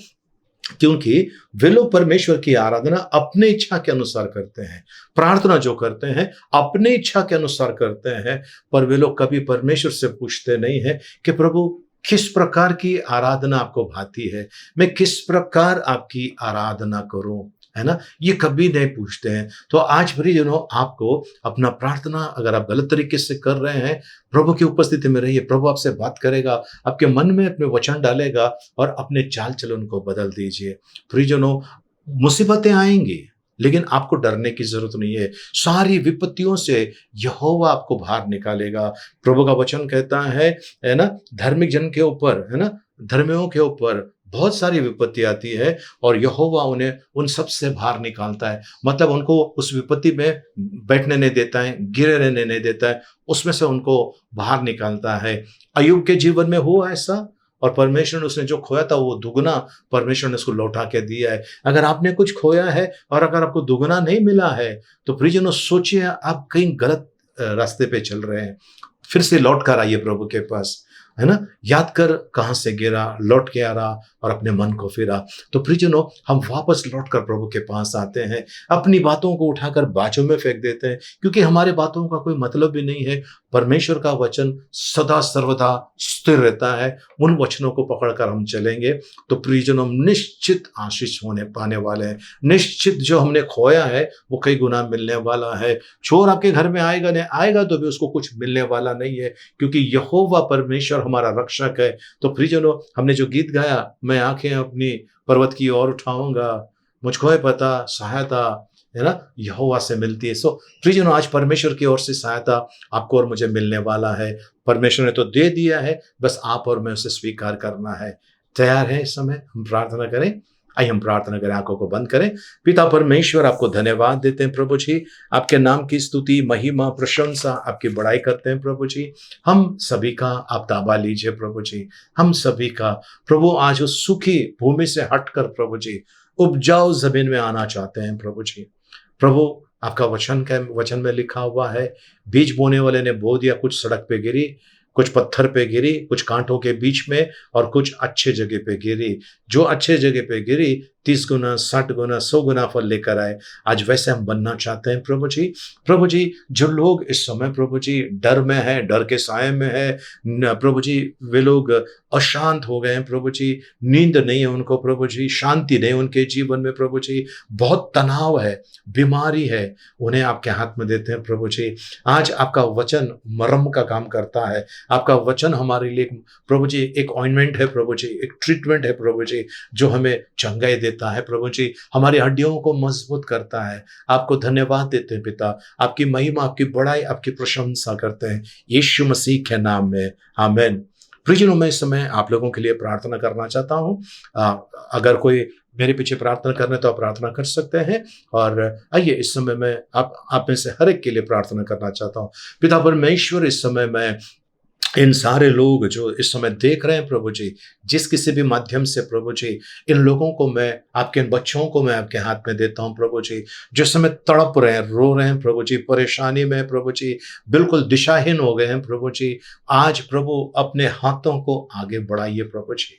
क्योंकि वे लोग परमेश्वर की आराधना अपने इच्छा के अनुसार करते हैं, प्रार्थना जो करते हैं अपने इच्छा के अनुसार करते हैं, पर वे लोग कभी परमेश्वर से पूछते नहीं है कि प्रभु किस प्रकार की आराधना आपको भाती है, मैं किस प्रकार आपकी आराधना करूं, है ना, ये कभी नहीं पूछते हैं। तो आज प्रियजनों, आपको अपना प्रार्थना अगर आप गलत तरीके से कर रहे हैं, प्रभु की उपस्थिति में रहिए। प्रभु आपसे बात करेगा, आपके मन में अपने वचन डालेगा और अपने चाल चलन को बदल दीजिए। प्रियजनों, मुसीबतें आएंगी, लेकिन आपको डरने की जरूरत नहीं है। सारी विपत्तियों से यहोवा आपको बाहर निकालेगा। प्रभु का वचन कहता है ना, धार्मिक जन के ऊपर, है ना, धर्मियों के ऊपर बहुत सारी विपत्ति आती है और यहोवा उन्हें उन सब से बाहर निकालता है। मतलब उनको उस विपत्ति में बैठने नहीं देता है, गिरे रहने नहीं देता है, उसमें से उनको बाहर निकालता है। अय्यूब के जीवन में हुआ ऐसा, और परमेश्वर ने उसने जो खोया था वो दुगना परमेश्वर ने उसको लौटा के दिया है। अगर आपने कुछ खोया है और अगर आपको दुगना नहीं मिला है, तो प्रियजनों सोचिए आप कहीं गलत रास्ते पे चल रहे हैं। फिर से लौट कर आइए प्रभु के पास, है ना, याद कर कहां से गिरा, लौट के आ रहा और अपने मन को फिरा। तो प्रियजनों, हम वापस लौटकर प्रभु के पास आते हैं, अपनी बातों को उठाकर बाजू में फेंक देते हैं, क्योंकि हमारे बातों का कोई मतलब भी नहीं है। परमेश्वर का वचन सदा सर्वदा स्थिर रहता है। उन वचनों को पकड़कर हम चलेंगे तो प्रियजनों, निश्चित आशीष होने पाने वाले हैं। निश्चित जो हमने खोया है वो कई गुना मिलने वाला है। चोर आपके घर में आएगा नहीं आएगा तो भी उसको कुछ मिलने वाला नहीं है, क्योंकि यहोवा परमेश्वर हमारा रक्षक है। तो प्रियजनों, हमने जो गीत गाया, मैं आंखें अपनी पर्वत की ओर उठाऊंगा, मुझको है पता सहायता, है ना, यहोवा से मिलती है। सो प्रियजनों, आज परमेश्वर की ओर से सहायता आपको और मुझे मिलने वाला है। परमेश्वर ने तो दे दिया है, बस आप और मैं उसे स्वीकार करना है। तैयार हैं इस समय हम प्रार्थना करें? आइए हम प्रार्थना करें, आंखों को बंद करें। पिता परमेश्वर, आपको धन्यवाद देते हैं प्रभु जी, आपके नाम की स्तुति, महिमा, प्रशंसा, आपकी बड़ाई करते हैं प्रभु जी। हम सभी का आप ताबा लीजिए प्रभु जी, हम सभी का प्रभु आज उस सूखी भूमि से हटकर प्रभु जी उपजाऊ जमीन में आना चाहते हैं प्रभु जी। प्रभु, आपका वचन में लिखा हुआ है, बीज बोने वाले ने बो दिया, कुछ सड़क पे गिरी, कुछ पत्थर पे गिरी, कुछ कांटों के बीच में और कुछ अच्छे जगह पे गिरी। जो अच्छे जगह पे गिरी 30 गुना, 60 गुना, 100 गुना फल लेकर आए। आज वैसे हम बनना चाहते हैं प्रभु जी। प्रभु जी, जो लोग इस समय प्रभु जी डर में है, डर के साए में है, प्रभु जी वे लोग अशांत हो गए हैं प्रभु जी, नींद नहीं है उनको प्रभु जी, शांति नहीं उनके जीवन में प्रभु जी, बहुत तनाव है, बीमारी है, उन्हें आपके हाथ में देते हैं प्रभु जी। आज आपका वचन मरम का काम करता है। आपका वचन हमारे लिए प्रभु जी एक ऑइंटमेंट है प्रभु जी, एक ट्रीटमेंट है प्रभु जी, जो हमें चंगाई देता है प्रभु जी, हमारी हड्डियों को मजबूत करता है। आपको धन्यवाद देते हैं पिता, आपकी महिमा, आपकी बड़ाई, आपकी प्रशंसा करते हैं यीशु मसीह के नाम में, आमीन। प्रियजनों, मैं इस समय आप लोगों के लिए प्रार्थना करना चाहता हूँ। अगर कोई मेरे पीछे प्रार्थना करना है तो आप प्रार्थना कर सकते हैं। और आइए इस समय मैं आप में से हर एक के लिए प्रार्थना करना चाहता हूँ। पिता परमेश्वर, इस समय मैं इन सारे लोग जो इस समय देख रहे हैं प्रभु जी, जिस किसी भी माध्यम से प्रभु जी, इन लोगों को मैं, आपके इन बच्चों को मैं आपके हाथ में देता हूं प्रभु जी, जो समय तड़प रहे हैं, रो रहे हैं प्रभु जी, परेशानी में प्रभु जी, बिल्कुल दिशाहीन हो गए हैं प्रभु जी। आज प्रभु अपने हाथों को आगे बढ़ाइए प्रभु जी।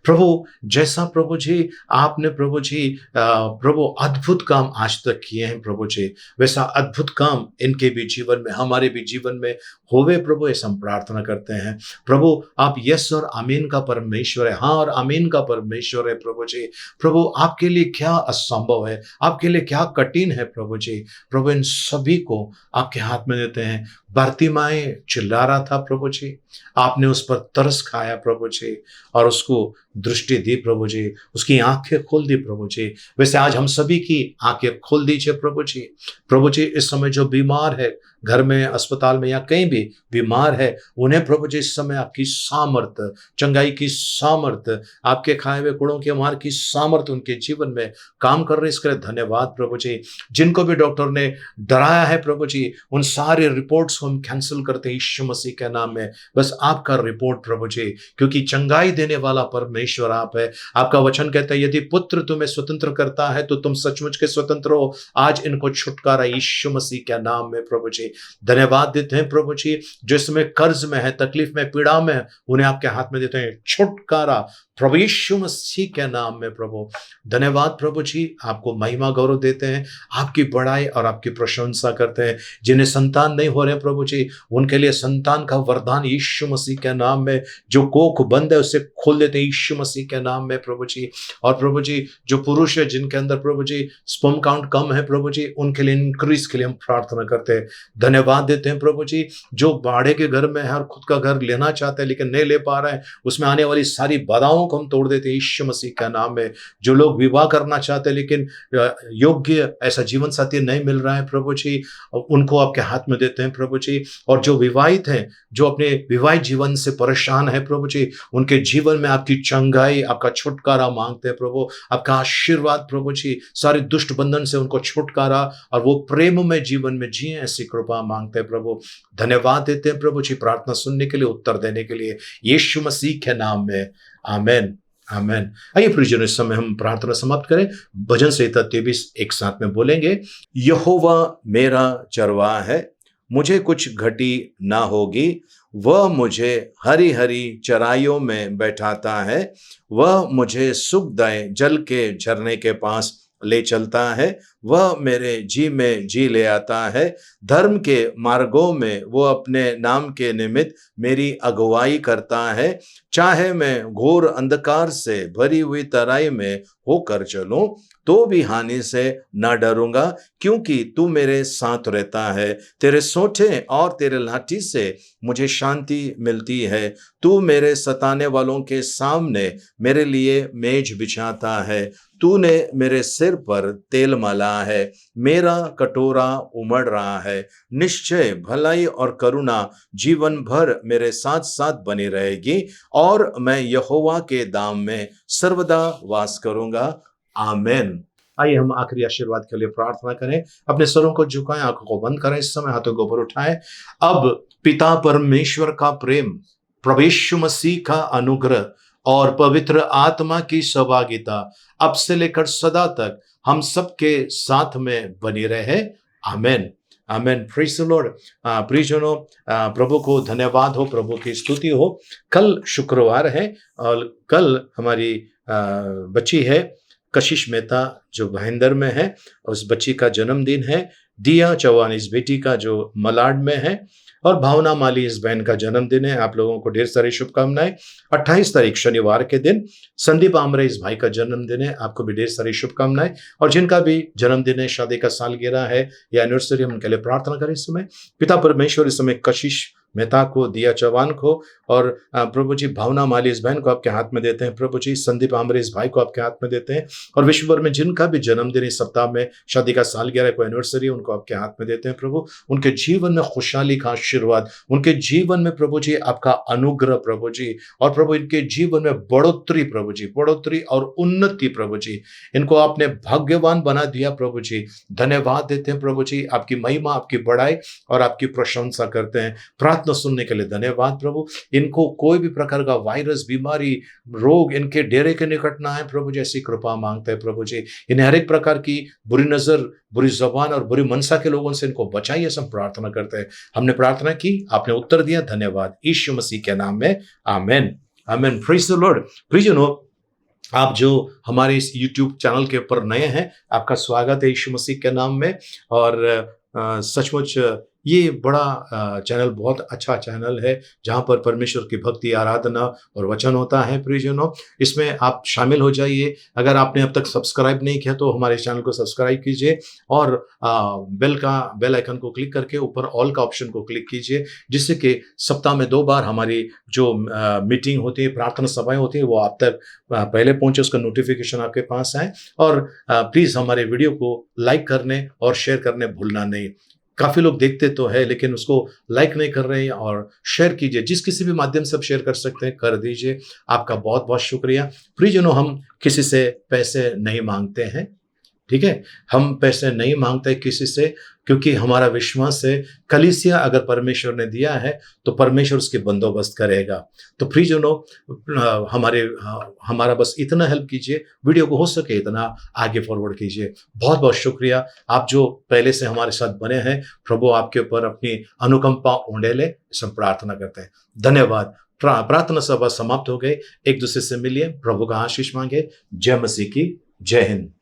प्रभु, जैसा प्रभु जी आपने प्रभु जी प्रभु अद्भुत काम आज तक किए हैं प्रभु जी, वैसा अद्भुत काम इनके भी जीवन में, हमारे भी जीवन में होवे प्रभु, ऐसा हम प्रार्थना करते हैं। प्रभु, आप यस और आमीन का परमेश्वर है, हाँ और आमीन का परमेश्वर है प्रभु जी। प्रभु, आपके लिए क्या असंभव है, आपके लिए क्या कठिन है प्रभु जी। प्रभु, इन सभी को आपके हाथ में देते हैं। बारतिमाई चिल्ला रहा था प्रभु जी, आपने उस पर तरस खाया प्रभु जी और उसको दृष्टि दी प्रभु जी, उसकी आंखें खोल दी प्रभु जी। वैसे आज हम सभी की आंखें खोल दीजिए प्रभु जी। प्रभु जी, इस समय जो बीमार है, घर में, अस्पताल में या कहीं भी बीमार है, उन्हें प्रभु जी इस समय आपकी सामर्थ, चंगाई की सामर्थ, आपके खाए हुए गुणों के मार की सामर्थ उनके जीवन में काम कर रहे, इसके लिए धन्यवाद प्रभु जी। जिनको भी डॉक्टर ने डराया है प्रभु जी, उन सारे रिपोर्ट्स को हम कैंसिल करते हैं यीशु मसीह के नाम में। बस आपका रिपोर्ट प्रभु जी, क्योंकि चंगाई देने वाला परमेश्वर आप है। आपका वचन कहता है, यदि पुत्र तुम्हें स्वतंत्र करता है तो तुम सचमुच के स्वतंत्र हो। आज इनको छुटकारा यीशु मसीह के नाम में प्रभु जी। धन्यवाद देते हैं प्रभु जी, जो इसमें कर्ज में है, तकलीफ में, पीड़ा में, उन्हें आपके हाथ में देते हैं छुटकारा प्रभु यीशु मसीह के नाम में प्रभु। धन्यवाद प्रभु जी, आपको महिमा गौरव देते हैं, आपकी बड़ाई और आपकी प्रशंसा करते हैं। जिन्हें संतान नहीं हो रहे प्रभु जी, उनके लिए संतान का वरदान यीशु मसीह के नाम में, जो कोख बंद है उसे खोल देते हैं यीशु मसीह के नाम में प्रभु जी। और प्रभु जी, जो पुरुष है जिनके अंदर प्रभु जी स्पर्म काउंट कम है प्रभु जी, उनके लिए इंक्रीज के लिए हम प्रार्थना करते हैं। धन्यवाद देते हैं प्रभु जी, जो भाड़े के घर में है और खुद का घर लेना चाहते हैं लेकिन नहीं ले पा रहे हैं, उसमें आने वाली सारी बाधाओं को हम तोड़ देते हैं यीशु मसीह का नाम में। जो लोग विवाह करना चाहते हैं लेकिन योग्य ऐसा जीवन साथी नहीं मिल रहा है प्रभु जी, उनको आपके हाथ में देते हैं प्रभु जी। और जो विवाहित हैं, जो अपने विवाहित जीवन से परेशान है प्रभु जी, उनके जीवन में आपकी चंगाई, आपका छुटकारा मांगते हैं प्रभु, आपका आशीर्वाद प्रभु जी, सारे दुष्ट बंधन से उनको छुटकारा और वो प्रेम में जीवन में जिए, ऐसी कृपा मांगते हैं प्रभु। धन्यवाद देते हैं प्रभु जी, प्रार्थना सुनने के लिए, उत्तर देने के लिए, यीशु मसीह के नाम में, आमेन, आमेन। आइए प्रियजनों, इस समय हम प्रार्थना समाप्त करें। भजन संहिता 23 एक साथ में बोलेंगे। यहोवा मेरा चरवाहा है, मुझे कुछ घटी ना होगी। वह मुझे हरी हरी चराइयों में बैठाता है, वह मुझे सुखदायक जल के झरने के पास ले चलता है। वह मेरे जी में जी ले आता है, धर्म के मार्गों में वो अपने नाम के निमित्त मेरी अगुवाई करता है। चाहे मैं घोर अंधकार से भरी हुई तराई में होकर चलूं तो भी हानि से न डरूंगा, क्योंकि तू मेरे साथ रहता है। तेरे सोंठे और तेरे लाठी से मुझे शांति मिलती है। तू मेरे सताने वालों के सामने मेरे लिए मेज बिछाता है। तूने मेरे सिर पर तेल मला रहा है, मेरा कटोरा उमड़ रहा है। निश्चय भलाई और करुणा जीवन भर मेरे साथ साथ बनी रहेगी और मैं यहोवा के धाम में सर्वदा वास करूंगा। आमीन। आइए हम आखिरी आशीर्वाद के लिए प्रार्थना करें। अपने स्वरों को झुकाएं, आंखों को बंद करें, इस समय हाथों को ऊपर उठाएं। अब पिता परमेश्वर का प्रेम, प्रभु यीशु मसीह का अनुग्रह और पवित्र आत्मा की सहभागिता अब से लेकर सदा तक हम सबके साथ में बनी रहे। आमीन। आमीन। Praise the Lord. प्रियजनों, प्रभु को धन्यवाद हो, प्रभु की स्तुति हो। कल शुक्रवार है और कल हमारी बच्ची है कशिश मेहता जो भाईंदर में है, उस बच्ची का जन्मदिन है। दिया चौहान इस बेटी का जो मलाड में है और भावना माली इस बहन का जन्मदिन है। आप लोगों को ढेर सारी शुभकामनाएं। 28 तारीख शनिवार के दिन संदीप आमरे इस भाई का जन्मदिन है, आपको भी ढेर सारी शुभकामनाएं। और जिनका भी जन्मदिन है, शादी का सालगिरह है या एनिवर्सरी, हम उनके लिए प्रार्थना करें। इस समय पिता परमेश्वर इस समय कशिश मेहता को, दिया चौहान को और प्रभु जी भावना माली इस बहन को आपके हाथ में देते हैं। प्रभु जी संदीप आमरे इस भाई को आपके हाथ में देते हैं और विश्व भर में जिनका भी जन्मदिन इस सप्ताह में, शादी का सालगिरह, कोई एनिवर्सरी, उनको आपके हाथ में देते हैं। प्रभु उनके जीवन में खुशहाली का आशीर्वाद, उनके जीवन में प्रभु जी आपका अनुग्रह प्रभु जी, और प्रभु इनके जीवन में बढ़ोतरी प्रभु जी, बढ़ोतरी और उन्नति प्रभु जी, इनको आपने भाग्यवान बना दिया प्रभु जी। धन्यवाद देते हैं प्रभु जी, आपकी महिमा, आपकी बड़ाई और आपकी प्रशंसा करते हैं। प्रार्थना सुनने के लिए धन्यवाद प्रभु। इनको कोई भी प्रकार का वायरस, बीमारी, रोग इनके डेरे के निकट ना है प्रभु जी, ऐसी कृपा मांगते हैं प्रभु जी। इन्हें हर एक प्रकार की बुरी नजर, बुरी जबान और बुरी मनसा के लोगों से इनको बचाइए, सब प्रार्थना करते हैं। हमने प्रार्थना की, आपने उत्तर दिया, धन्यवाद यीशु मसीह के नाम में। आमीन। आमीन। Praise the Lord. प्रियजनों, आप जो हमारे इस YouTube चैनल के ऊपर नए हैं, आपका स्वागत है यीशु मसीह के नाम में। और सचमुच ये बड़ा चैनल बहुत अच्छा चैनल है जहाँ पर परमेश्वर की भक्ति, आराधना और वचन होता है। प्रियजनों, इसमें आप शामिल हो जाइए। अगर आपने अब तक सब्सक्राइब नहीं किया तो हमारे चैनल को सब्सक्राइब कीजिए और बेल आइकन को क्लिक करके ऊपर ऑल का ऑप्शन को क्लिक कीजिए, जिससे कि सप्ताह में 2 बार हमारी जो मीटिंग होती है, प्रार्थना सभाएं होती है, वो आप तक पहले पहुंचे, उसका नोटिफिकेशन आपके पास आए। और प्लीज़ हमारे वीडियो को लाइक करने और शेयर करने भूलना नहीं। काफी लोग देखते तो है लेकिन उसको लाइक नहीं कर रहे हैं। और शेयर कीजिए, जिस किसी भी माध्यम से आप शेयर कर सकते हैं कर दीजिए। आपका बहुत बहुत शुक्रिया। प्रियजनों, हम किसी से पैसे नहीं मांगते हैं, ठीक है? हम पैसे नहीं मांगते किसी से, क्योंकि हमारा विश्वास है कलीसिया अगर परमेश्वर ने दिया है तो परमेश्वर उसके बंदोबस्त करेगा। तो प्रियजनों, हमारा बस इतना हेल्प कीजिए, वीडियो को हो सके इतना आगे फॉरवर्ड कीजिए। बहुत बहुत शुक्रिया। आप जो पहले से हमारे साथ बने हैं, प्रभु आपके ऊपर अपनी अनुकंपा उंडेले, सब प्रार्थना करते हैं। धन्यवाद। प्रार्थना सभा समाप्त हो गई। एक दूसरे से मिलिए, प्रभु का आशीष मांगे। जय मसीह की। जय हिंद।